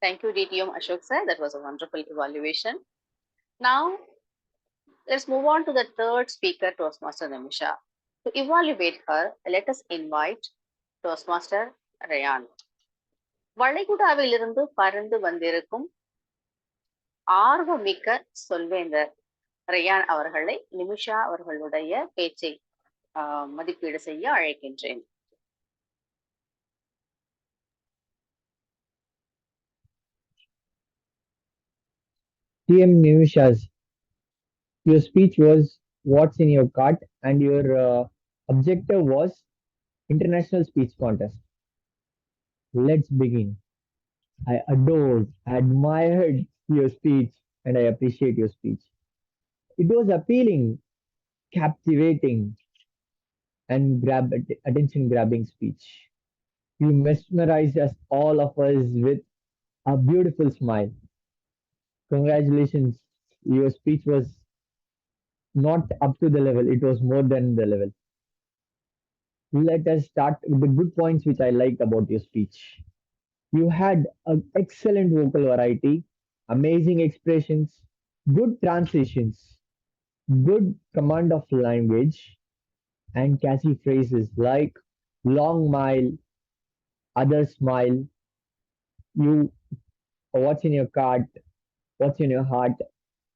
Thank you, DTM Ashok sir. That was a wonderful evaluation. Now, let's move on to the third speaker, Toastmaster Nimisha. To evaluate her, let us invite Toastmaster Ryaan. வளைகுடாவிலிருந்து பறந்து வந்திருக்கும் ஆர்வமிக்க சொல்வேந்தர் rayon அவர்களை நிமிஷா அவர்களுடைய பேச்சை மதிப்பீடு செய்ய அழைக்கின்றேன். TM Nimisha's, your speech was what's in your cart and your objective was International Speech Contest. Let's begin. I adored, admired your speech and I appreciate your speech. It was appealing, captivating and attention grabbing speech. You mesmerized us, all of us, with a beautiful smile. Congratulations. Your speech was not up to the level, it was more than the level. Let us start with the good points which I liked about your speech. You had an excellent vocal variety, amazing expressions, good transitions, good command of language, and catchy phrases like long mile, other smile, you, what's in your cart, what's in your heart.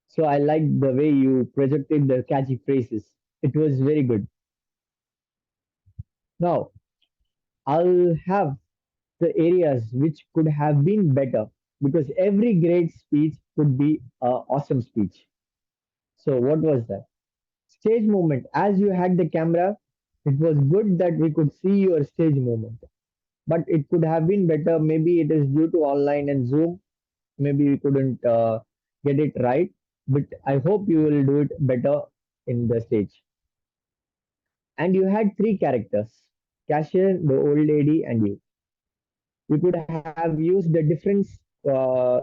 So I liked the way you projected the catchy phrases. It was very good. Now, I'll have the areas which could have been better, because every great speech could be an awesome speech. So what was that? Stage movement. As you had the camera, it was good that we could see your stage movement. But it could have been better. Maybe it is due to online and Zoom. Maybe we couldn't get it right. But I hope you will do it better in the stage. And you had three characters: cashier, the old lady, and you. You could have used the different uh,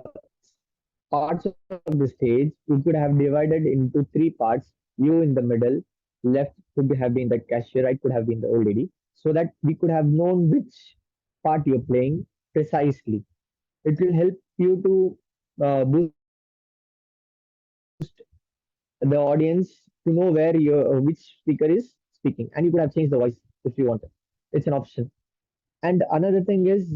parts of the stage. You could have divided into three parts: you in the middle, left could have been the cashier, right could have been the old lady, so that we could have known which part you're playing precisely. It will help you to boost the audience to know where your which speaker is speaking, and you could have changed the voice if you want. It's an option. And another thing is,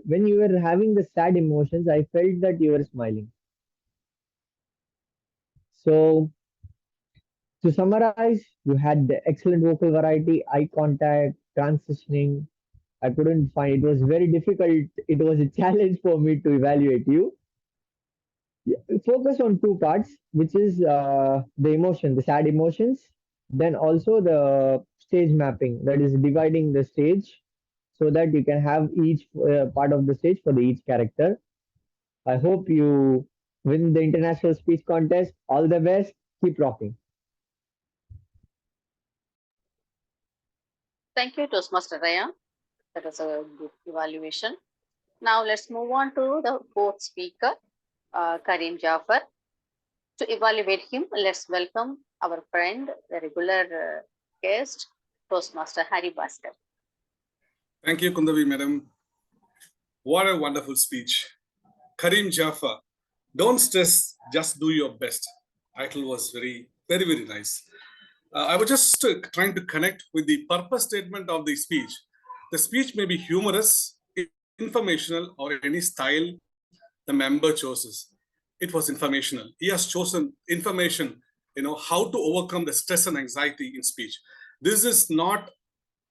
when you were having the sad emotions, I felt that you were smiling. So to summarize, you had the excellent vocal variety, eye contact, transitioning. I couldn't find, it was very difficult. It was a challenge for me to evaluate you. Focus on two parts, which is the emotion, the sad emotions, then also the stage mapping, that is dividing the stage so that you can have each part of the stage for each character. I hope you win the international speech contest. All the best. Keep rocking. Thank you, Toastmaster Ryaan. That was a good evaluation. Now let's move on to the fourth speaker, Kareem Jaffer. To evaluate him, let's welcome our friend, the regular guest, Toastmaster Harry Bhaskar. Thank you, Kundhavi, madam. What a wonderful speech. Kareem Jaffer, don't stress, just do your best. Title was very, very, very nice. I was just trying to connect with the purpose statement of the speech. The speech may be humorous, informational, or any style the member chooses. It was informational. He has chosen information, how to overcome the stress and anxiety in speech. This is not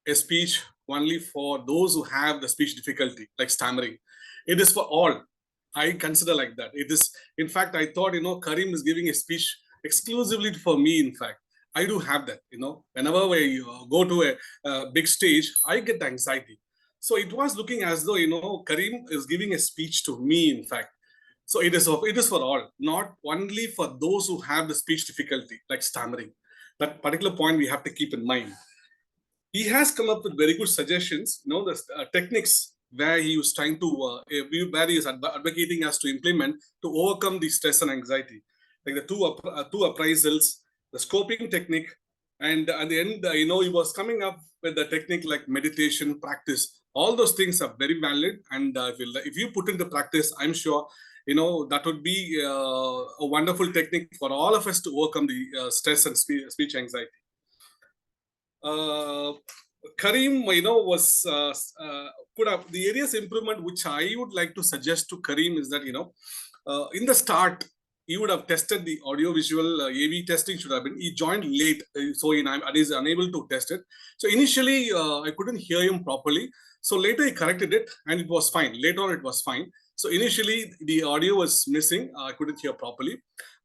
a speech only for those who have the speech difficulty, like stammering. It is for all. I consider like that. It is, in fact, I thought, Kareem is giving a speech exclusively for me, in fact. I do have that, whenever I go to a big stage, I get anxiety. So it was looking as though, Kareem is giving a speech to me, in fact. So it is for all, not only for those who have the speech difficulty, like stammering. That particular point we have to keep in mind. He has come up with very good suggestions, the techniques where he was trying to, where he is advocating us to implement to overcome the stress and anxiety, like the two appraisals, the scoping technique, and at the end, he was coming up with the technique like meditation, practice. All those things are very valid, and if you put into practice, I'm sure, that would be a wonderful technique for all of us to overcome the stress and speech anxiety. Kareem, was put up the areas improvement which I would like to suggest to Kareem is that, in the start, he would have tested the audio visual AV testing should have been. He joined late, so he is unable to test it. So initially, I couldn't hear him properly. So later he corrected it and it was fine. Later on, it was fine. So initially, the audio was missing. I couldn't hear properly.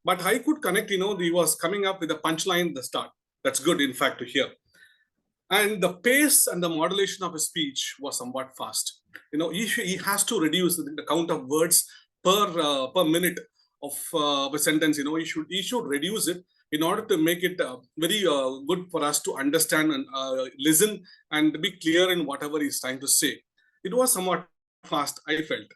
But I could connect, he was coming up with a punchline at the start. That's good, in fact, to hear. And the pace and the modulation of his speech was somewhat fast. He has to reduce the count of words per minute of a sentence. He should reduce it in order to make it very good for us to understand and listen and be clear in whatever he's trying to say. It was somewhat fast, I felt.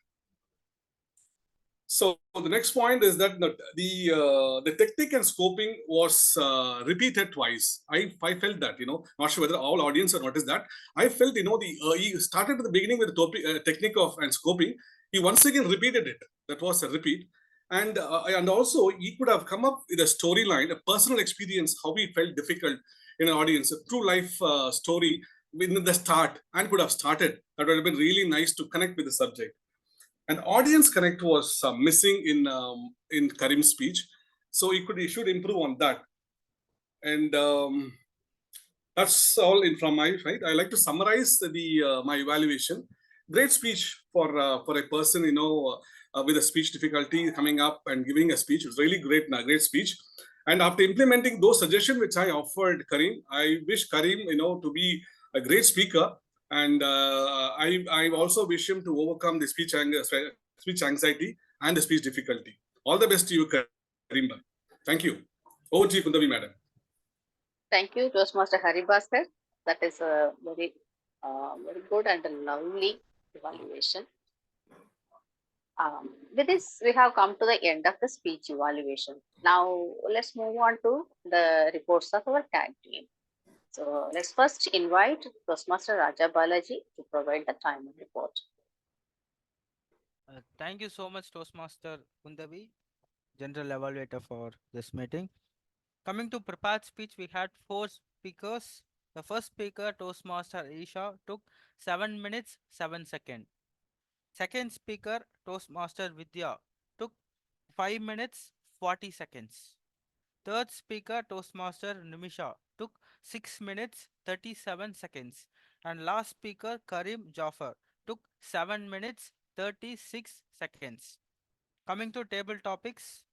So the next point is that the technique and scoping was repeated twice. I felt that, not sure whether all audience or noticed that. I felt, he started at the beginning with the topic, technique of and scoping. He once again repeated it. That was a repeat. And also he could have come up with a storyline, a personal experience, how he felt difficult in an audience, a true life story in the start, and could have started. That would have been really nice to connect with the subject. And audience connect was missing in Kareem's speech, so he should improve on that. And that's all from my side. I like to summarize my evaluation. great speech for a person, with a speech difficulty coming up and giving a speech. It's really great speech. And after implementing those suggestions which I offered Kareem, I wish Kareem, to be a great speaker. And I also wish him to overcome the speech anxiety and the speech difficulty. All the best to you, Kareem. Thank you. Over to you, Kundhavi, madam. Thank you, Toastmaster Haribhaskar. That is a very good and a lovely evaluation. With this, we have come to the end of the speech evaluation. Now, let's move on to the reports of our tag team. So, let's first invite Toastmaster Raja Balaji to provide the time report. Thank you so much, Toastmaster Kundhavi, General Evaluator, for this meeting. Coming to prepared speech, we had 4 speakers. The first speaker, Toastmaster Esha, took 7 minutes, 7 seconds. Second speaker, Toastmaster Vidya, took 5 minutes, 40 seconds. Third speaker, Toastmaster Nimisha, took 6 minutes, 37 seconds. And last speaker, Kareem Jaffer, took 7 minutes, 36 seconds. Coming to table topics,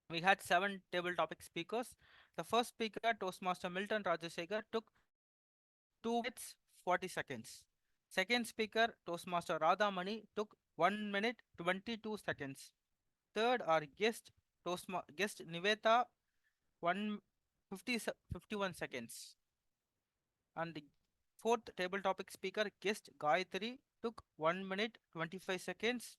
we had 7 table topic speakers. The first speaker, Toastmaster Milton Rajasekhar, took 2 minutes 40 seconds. Second speaker, Toastmaster Radha Mani, took 1 minute 22 seconds. Third, our guest Niveta, 51 seconds. And the fourth table topic speaker, guest Gayatri, took 1 minute 25 seconds.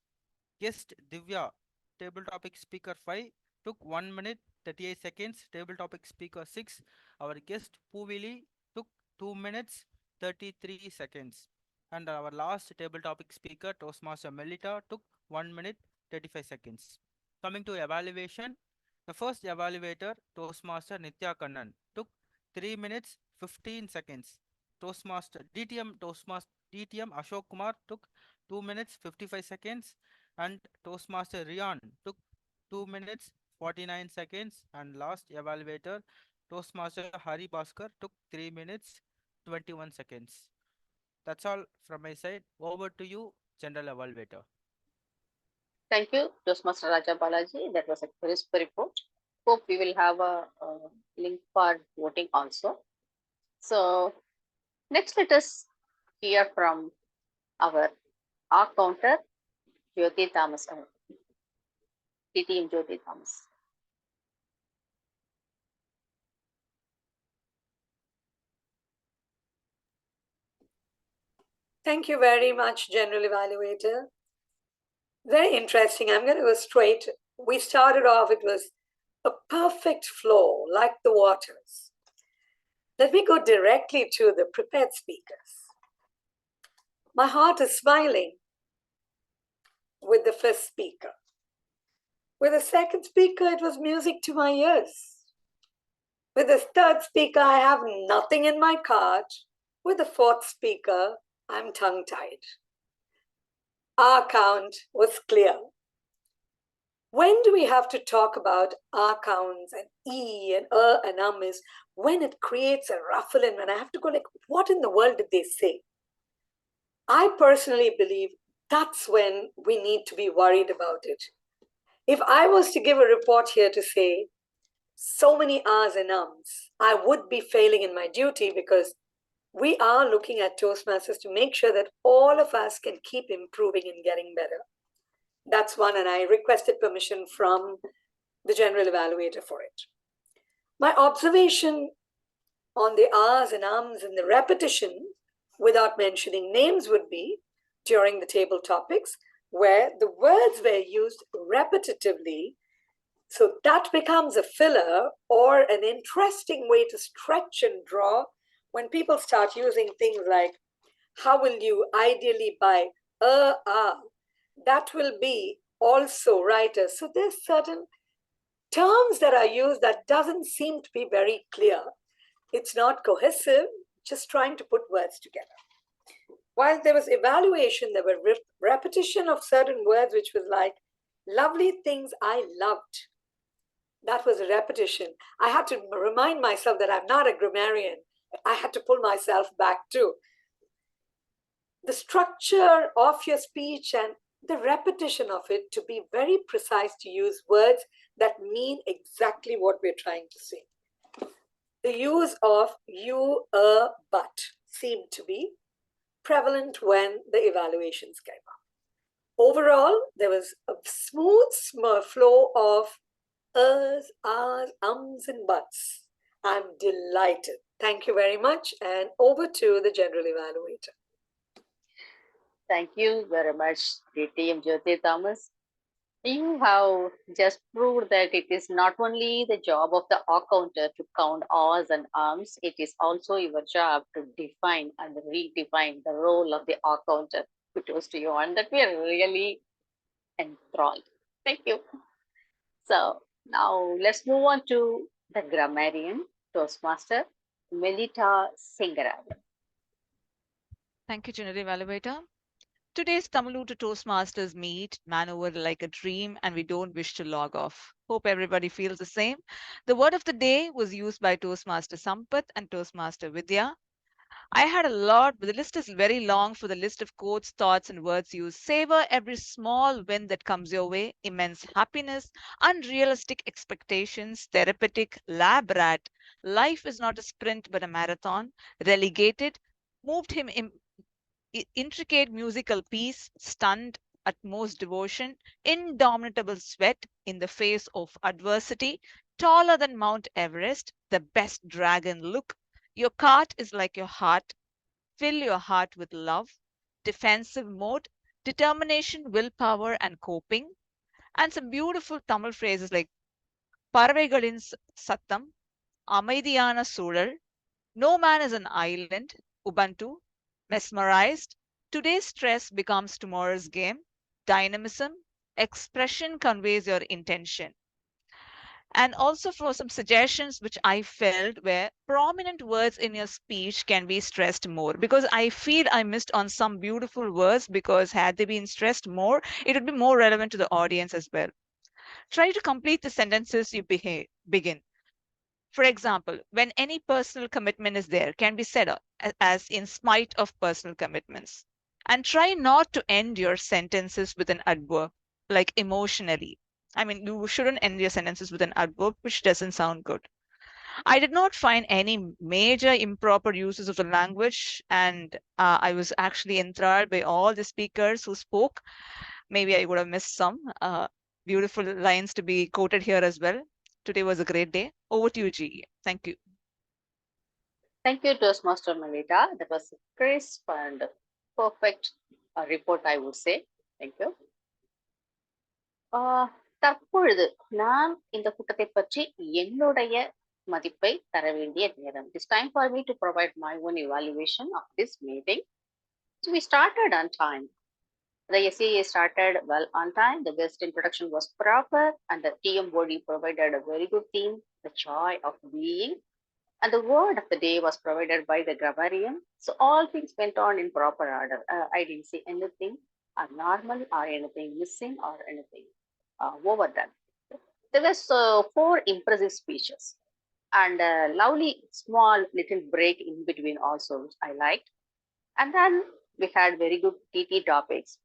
Guest Divya, table topic speaker 5, took 1 minute 38 seconds. Table topic speaker 6, our guest Puvili, took 2 minutes 33 seconds. And our last table topic speaker, Toastmaster Melita, took 1 minute 35 seconds. Coming to evaluation, the first evaluator, Toastmaster Nitya Kannan, took 3 minutes 15 seconds. DTM Ashok Kumar took 2 minutes 55 seconds. And Toastmaster Ryaan took 2 minutes 49 seconds. And last evaluator, Toastmaster Haribhaskar, took 3 minutes 21 seconds. That's all from my side. Over to you, General Evaluator. Thank you, Toastmaster Raja Balaji. That was a crisp report. Hope we will have a link for voting also. So, next let us hear from our counter, Jyothi Thomas, TTM Jyothi Thomas. Thank you very much, General Evaluator. Very interesting. I'm going to go straight. We started off, it was a perfect flow, like the waters. Let me go directly to the prepared speakers. My heart is smiling with the first speaker. With the second speaker, it was music to my ears. With the third speaker, I have nothing in my cart. With the fourth speaker, I'm tongue-tied. Our count was clear. When do we have to talk about our counts and E and and is when it creates a ruffle and when I have to go like, what in the world did they say? I personally believe that's when we need to be worried about it. If I was to give a report here to say so many R's and ums, I would be failing in my duty because we are looking at Toastmasters to make sure that all of us can keep improving and getting better. That's one, and I requested permission from the General Evaluator for it. My observation on the R's and ums and the repetition, without mentioning names, would be during the table topics where the words were used repetitively. So that becomes a filler or an interesting way to stretch and draw when people start using things like, how will you ideally buy that will be also writer. So there's certain terms that are used that doesn't seem to be very clear. It's not cohesive, just trying to put words together. While there was evaluation, there were repetition of certain words, which was like, lovely things I loved. That was a repetition. I had to remind myself that I'm not a grammarian. I had to pull myself back too. the structure of your speech and the repetition of it to be very precise, to use words that mean exactly what we're trying to say. The use of you, but seemed to be prevalent when the evaluations came up. Overall, there was a smooth flow of us, ours, ums, and buts. I'm delighted. Thank you very much. And over to the general evaluator. Thank you very much, DTM Jyothi Thomas. You have just proved that it is not only the job of the accounter to count R's and arms, it is also your job to define and redefine the role of the accounter. Kudos to you, and that we are really enthralled. Thank you. So now let's move on to the grammarian, Toastmaster, Melita Singarayan. Thank you, General Evaluator. Today's Tamilu to Toastmasters meet man over like a dream, and we don't wish to log off. Hope everybody feels the same. The word of the day was used by Toastmaster Sampath and Toastmaster Vidya. I had a lot, but the list is very long for the list of quotes, thoughts, and words used. Savor every small win that comes your way. Immense happiness, unrealistic expectations, therapeutic, lab rat. Life is not a sprint but a marathon. Relegated, moved him intricate musical piece, stunned utmost devotion, indomitable sweat in the face of adversity, taller than Mount Everest, the best dragon look. Your cart is like your heart. Fill your heart with love, defensive mode, determination, willpower, and coping. And some beautiful Tamil phrases like Paravaigalin Sattam, Amaidiyana Soolal, No man is an island, Ubuntu, mesmerized. Today's stress becomes tomorrow's game. Dynamism, expression conveys your intention. And also for some suggestions which I felt where prominent words in your speech can be stressed more, because I feel I missed on some beautiful words, because had they been stressed more, it would be more relevant to the audience as well. Try to complete the sentences you begin. For example, when any personal commitment is there, can be said as in spite of personal commitments. And try not to end your sentences with an adverb, like emotionally. I mean, you shouldn't end your sentences with an adverb, which doesn't sound good. I did not find any major improper uses of the language, and I was actually enthralled by all the speakers who spoke. Maybe I would have missed some beautiful lines to be quoted here as well. Today was a great day. Over to you, GE. Thank you. Thank you, Toastmaster Melita. That was a crisp and perfect report, I would say. Thank you. தற்பொழுது நான் இந்த கூட்டத்தை பற்றி என்னுடைய மதிப்பை தர வேண்டிய நேரம். It is time for me to provide my own evaluation of this meeting. So we started on time. The SEA started well on time. The guest introduction was proper, and the TMOD provided a very good theme, the joy of being. And the word of the day was provided by the Grammarian. So all things went on in proper order. I didn't see anything abnormal or anything missing or anything overdone. There was 4 impressive speeches and a lovely small little break in between also, I liked. And then we had very good TT topics.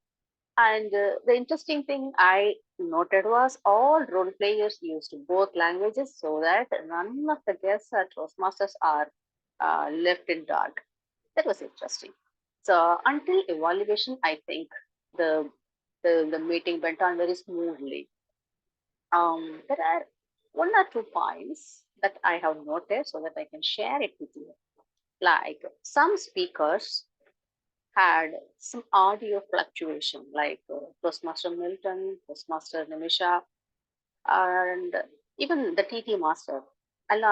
And the interesting thing I noted was all role players used both languages so that none of the guests at Toastmasters are left in dark. That was interesting. So until evaluation, I think the meeting went on very smoothly. There are 1 or 2 points that I have noted so that I can share it with you. Like some speakers had some audio fluctuation, like Toastmaster Milton, Toastmaster Nimisha, and even the TT Master. And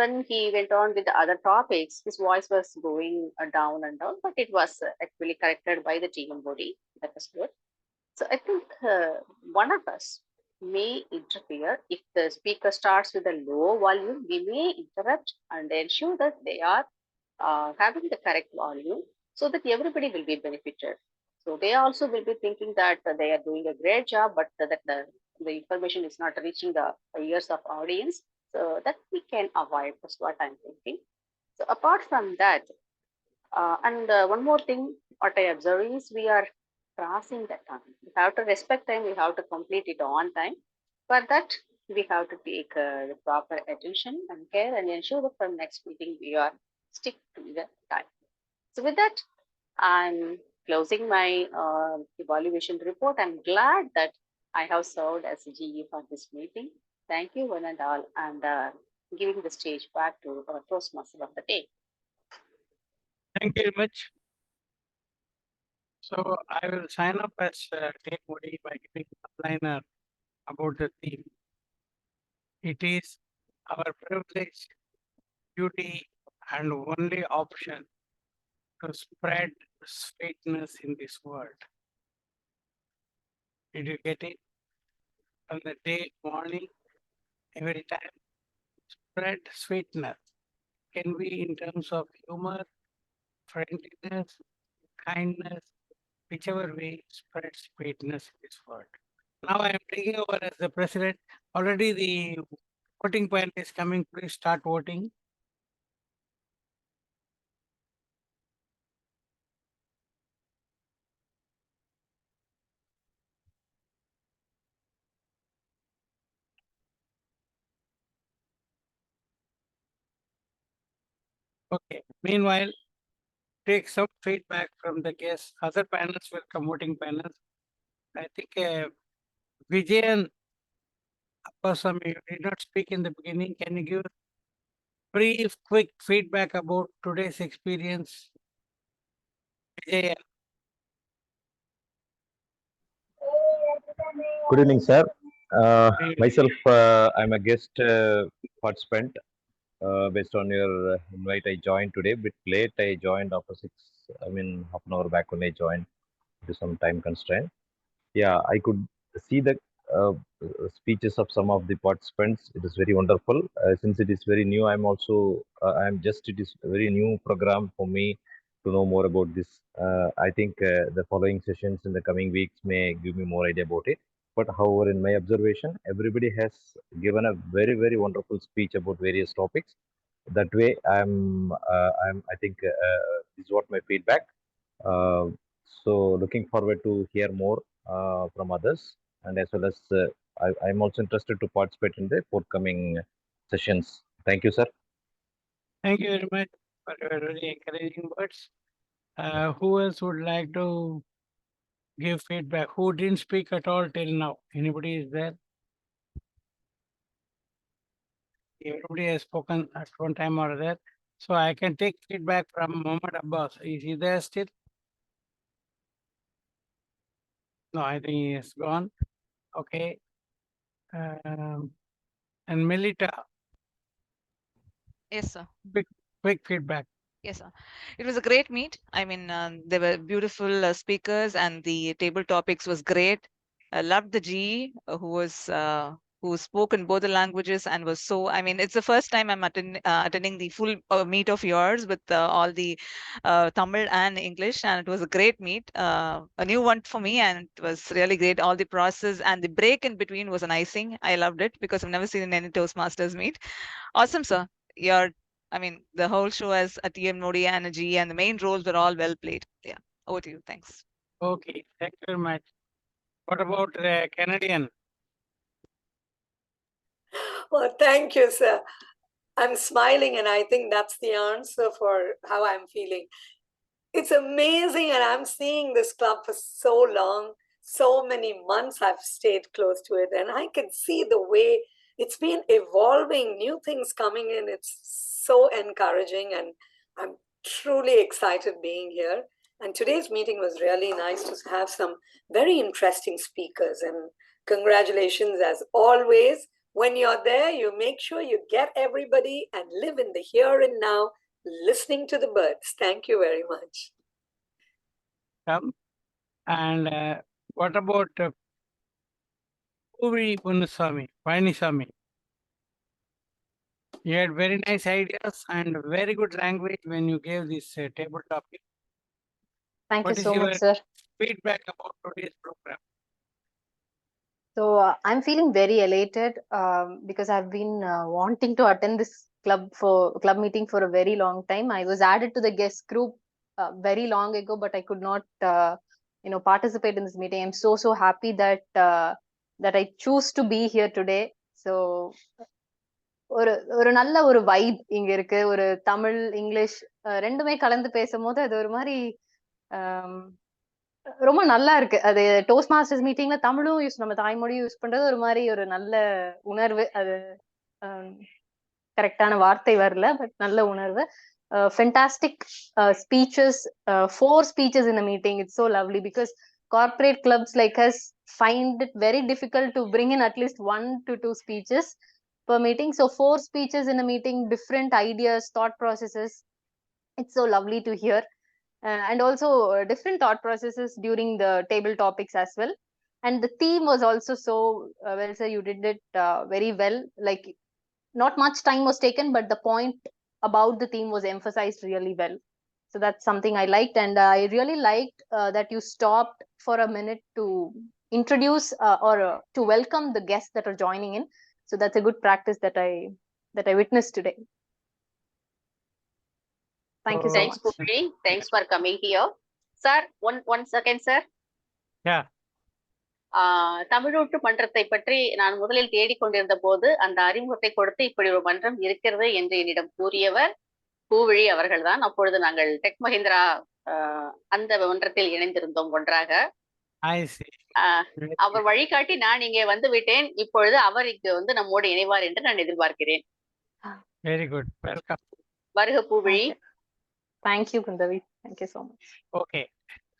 when he went on with the other topics, his voice was going down and down, but it was actually corrected by the TMOD. That was good. So I think one of us may interfere. If the speaker starts with a low volume, we may interrupt and ensure that they are having the correct volume, so that everybody will be benefited. So they also will be thinking that they are doing a great job, but that the information is not reaching the ears of audience. So that we can avoid. That's what I'm thinking. So apart from that, And one more thing, what I observe is we are crossing the time. We have to respect time. We have to complete it on time. For that, we have to take the proper attention and care and ensure that from next meeting we are stick to the time. So with that, I'm closing my evaluation report. I'm glad that I have served as a GE for this meeting. Thank you, one and all, and giving the stage back to our Toastmaster of the day. Thank you very much. So I will sign up as TMOD by giving a liner about the theme. It is our privilege, duty, and only option to spread sweetness in this world. Did you get it? From the day, morning, every time, spread sweetness. Can be in terms of humor, friendliness, kindness, whichever way, spread sweetness in this world. Now I am taking over as the president. Already the voting point is coming. Please start voting. Okay. Meanwhile, take some feedback from the guests. Other panels will come, voting panels. I think Vijayan Appasamy, you did not speak in the beginning. Can you give brief, quick feedback about today's experience? Vijayan. Good evening, sir. Myself, I'm a guest participant. Based on your invite, I joined today. A bit late. I joined after 6. I mean, half an hour back when I joined due to some time constraint. Yeah, I could see the speeches of some of the participants. It is very wonderful. Since it is very new, I'm also it is a very new program for me to know more about this. I think the following sessions in the coming weeks may give me more idea about it. But however, in my observation, everybody has given a very, very wonderful speech about various topics. That way, I think this is what my feedback. So looking forward to hear more from others, and as well as I'm also interested to participate in the forthcoming sessions. Thank you, sir. Thank you very much for your very encouraging words. Who else would like to give feedback? Who didn't speak at all till now? Anybody is there? Everybody has spoken at one time or other. So I can take feedback from Mohammed Abbas. Is he there still? No, I think he is gone. Okay. And Melita. Yes, sir. Quick feedback. Yes, sir. It was a great meet. I mean, there were beautiful speakers, and the table topics was great. I loved the GE who spoke in both the languages and was so. I mean, it's the first time I'm attending the full meet of yours with all the Tamil and English, and it was a great meet, a new one for me, and it was really great. All the process and the break in between was an icing. I loved it because I've never seen any Toastmasters meet. Awesome, sir. I mean, the whole show as a TMOD and a G, and the main roles were all well played. Yeah, over to you. Thanks. Okay, thank you very much. What about the Canadian? Well, thank you, sir. I'm smiling, and I think that's the answer for how I'm feeling. It's amazing, and I'm seeing this club for so long. So many months I've stayed close to it, and I can see the way it's been evolving, new things coming in. It's so encouraging, and I'm truly excited being here. And today's meeting was really nice to have some very interesting speakers. And congratulations, as always. When you're there, you make sure you get everybody and live in the here and now, listening to the birds. Thank you very much. And what about Painisamy? You had very nice ideas and very good language when you gave this table topic. Thank What you is so your much, sir. feedback about today's program? So I'm feeling very elated because I've been wanting to attend this club meeting for a very long time. I was added to the guest group very long ago, but I could not, participate in this meeting. I'm so happy that I choose to be here today. So ஒரு ஒரு நல்ல ஒரு vibe இங்க இருக்கு. ஒரு Tamil English ரெண்டுமே கலந்து பேசும்போது அது ஒரு மாதிரி ரொம்ப நல்லா இருக்கு. அது டோஸ்ட் மாஸ்டர்ஸ் மீட்டிங்ல தமிழும் நம்ம தாய்மொழியும் யூஸ் பண்றது ஒரு மாதிரி ஒரு நல்ல உணர்வு. அது கரெக்டான வார்த்தை வரல, பட் நல்ல உணர்வு. Fantastic speeches, 4 speeches in a meeting. It's so lovely because corporate clubs like us find it very difficult to bring in at least 1 to 2 speeches per meeting. So 4 speeches in a meeting, different ideas, thought processes. It's so lovely to hear. And also different thought processes during the table topics as well. And the theme was also so well, sir, you did it very well. Like, not much time was taken, but the point about the theme was emphasized really well. So that's something I liked. And I really liked that you stopped for a minute to introduce or to welcome the guests that are joining in. So that's a good practice that I witnessed today. Thank you so Thanks, much. Puri. Thanks for coming here. Sir, one second, sir. Yeah. தமிழூட்டு மன்றத்தை பற்றி நான் முதலில் தேடிக்கொண்டிருந்த போது அந்த அறிமுகத்தை கொடுத்து இப்படி ஒரு மன்றம் இருக்கிறது என்று என்னிடம் கூறியவர் பூவிழி அவர்கள்தான். அப்பொழுது நாங்கள் டெக் மஹிந்திரா அந்த மன்றத்தில் இணைந்திருந்தோம் ஒன்றாக. அவர் வழிகாட்டி நான் இங்கே வந்து விட்டேன். இப்பொழுது அவர் இங்கு வந்து நம்மோடு இணைவார் என்று நான் எதிர்பார்க்கிறேன். Very good. Welcome. வருக பூவிழி. Thank you, Kundhavi. Thank you so much. Okay.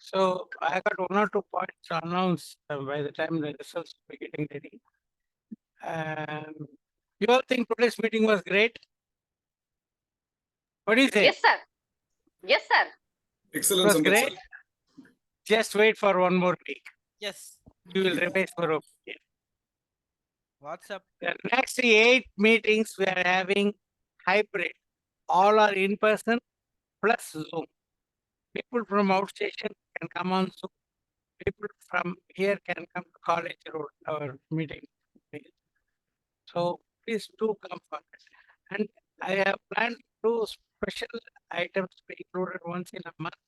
So I got 1 or 2 points to announce by the time the results will be getting ready. You all think today's meeting was great? What do you say? Yes, sir. Yes, sir. Excellent. It was great. Just wait for 1 more week. Yes. You will revise for opinion. What's up? The next 8 meetings we are having hybrid. All are in person plus Zoom. People from outstation can come on Zoom. People from here can come to College Road, our meeting. So please do come for it. And I have planned 2 special items to be included once in a month.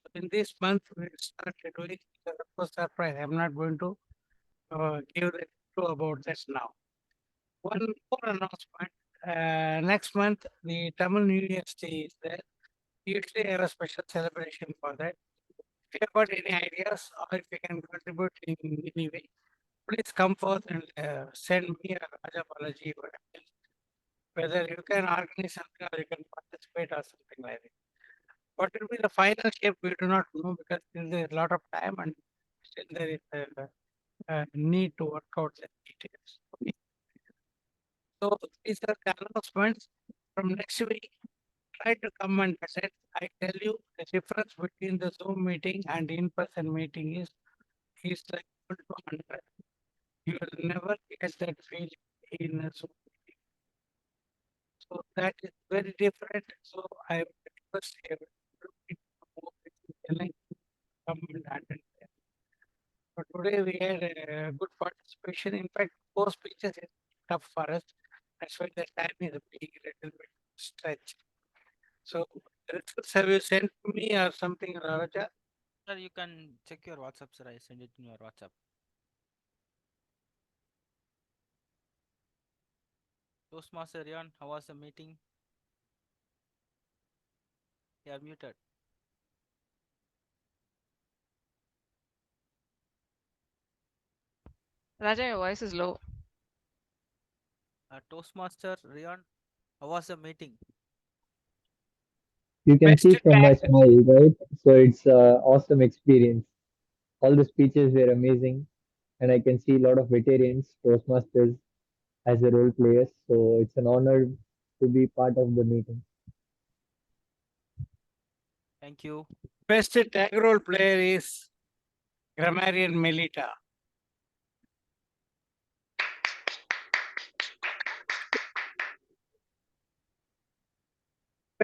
So in this month, we will start doing the surprise. I'm not going to give the clue about this now. One more announcement. Next month, the Tamil New Year's Day is there. Usually have a special celebration for that. If you have got any ideas or if you can contribute in any way, please come forth and send me a Balaji, whether you can organize something or you can participate or something like that. What will be the final shape, we do not know because there is a lot of time and still there is a need to work out the details. Okay. So these are the announcements from next week. Try to come and attend. I tell you the difference between the Zoom meeting and in-person meeting is like 100. You will never get that feeling in a Zoom meeting. So that is very different. So I request everyone to come and attend. But today we had a good participation. In fact, 4 speeches is tough for us. That's why the time is being a little bit stretched. So, results have you sent to me or something, Raja? Sir, you can check your WhatsApp, sir. I send it in your WhatsApp. Toastmaster Ryaan, how was the meeting? You are muted. Raja, your voice is low. Toastmaster Ryaan, how was the meeting? You can see from my smile, right? So it's an awesome experience. All the speeches were amazing, and I can see a lot of veterans, Toastmasters, as the role players. So it's an honor to be part of the meeting. Thank you. Best tag role player is Grammarian Melita.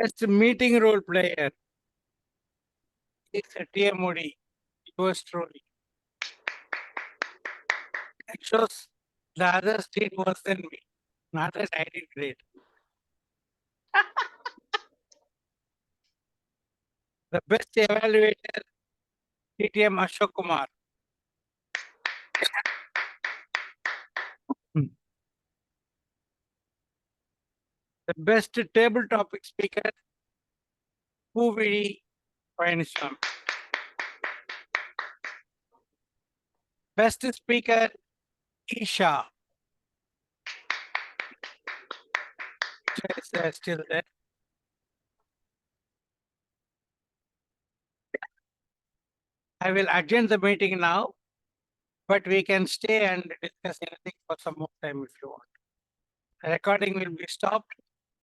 Best meeting role player is a TMOD, yours truly. It shows the others did worse than me. Not that I did great. The best evaluator, TTM Ashok Kumar. The best table topic speaker, Kundhavi. Best speaker, Esha. Esha is still there. I will adjourn the meeting now, but we can stay and discuss anything for some more time if you want. The recording will be stopped.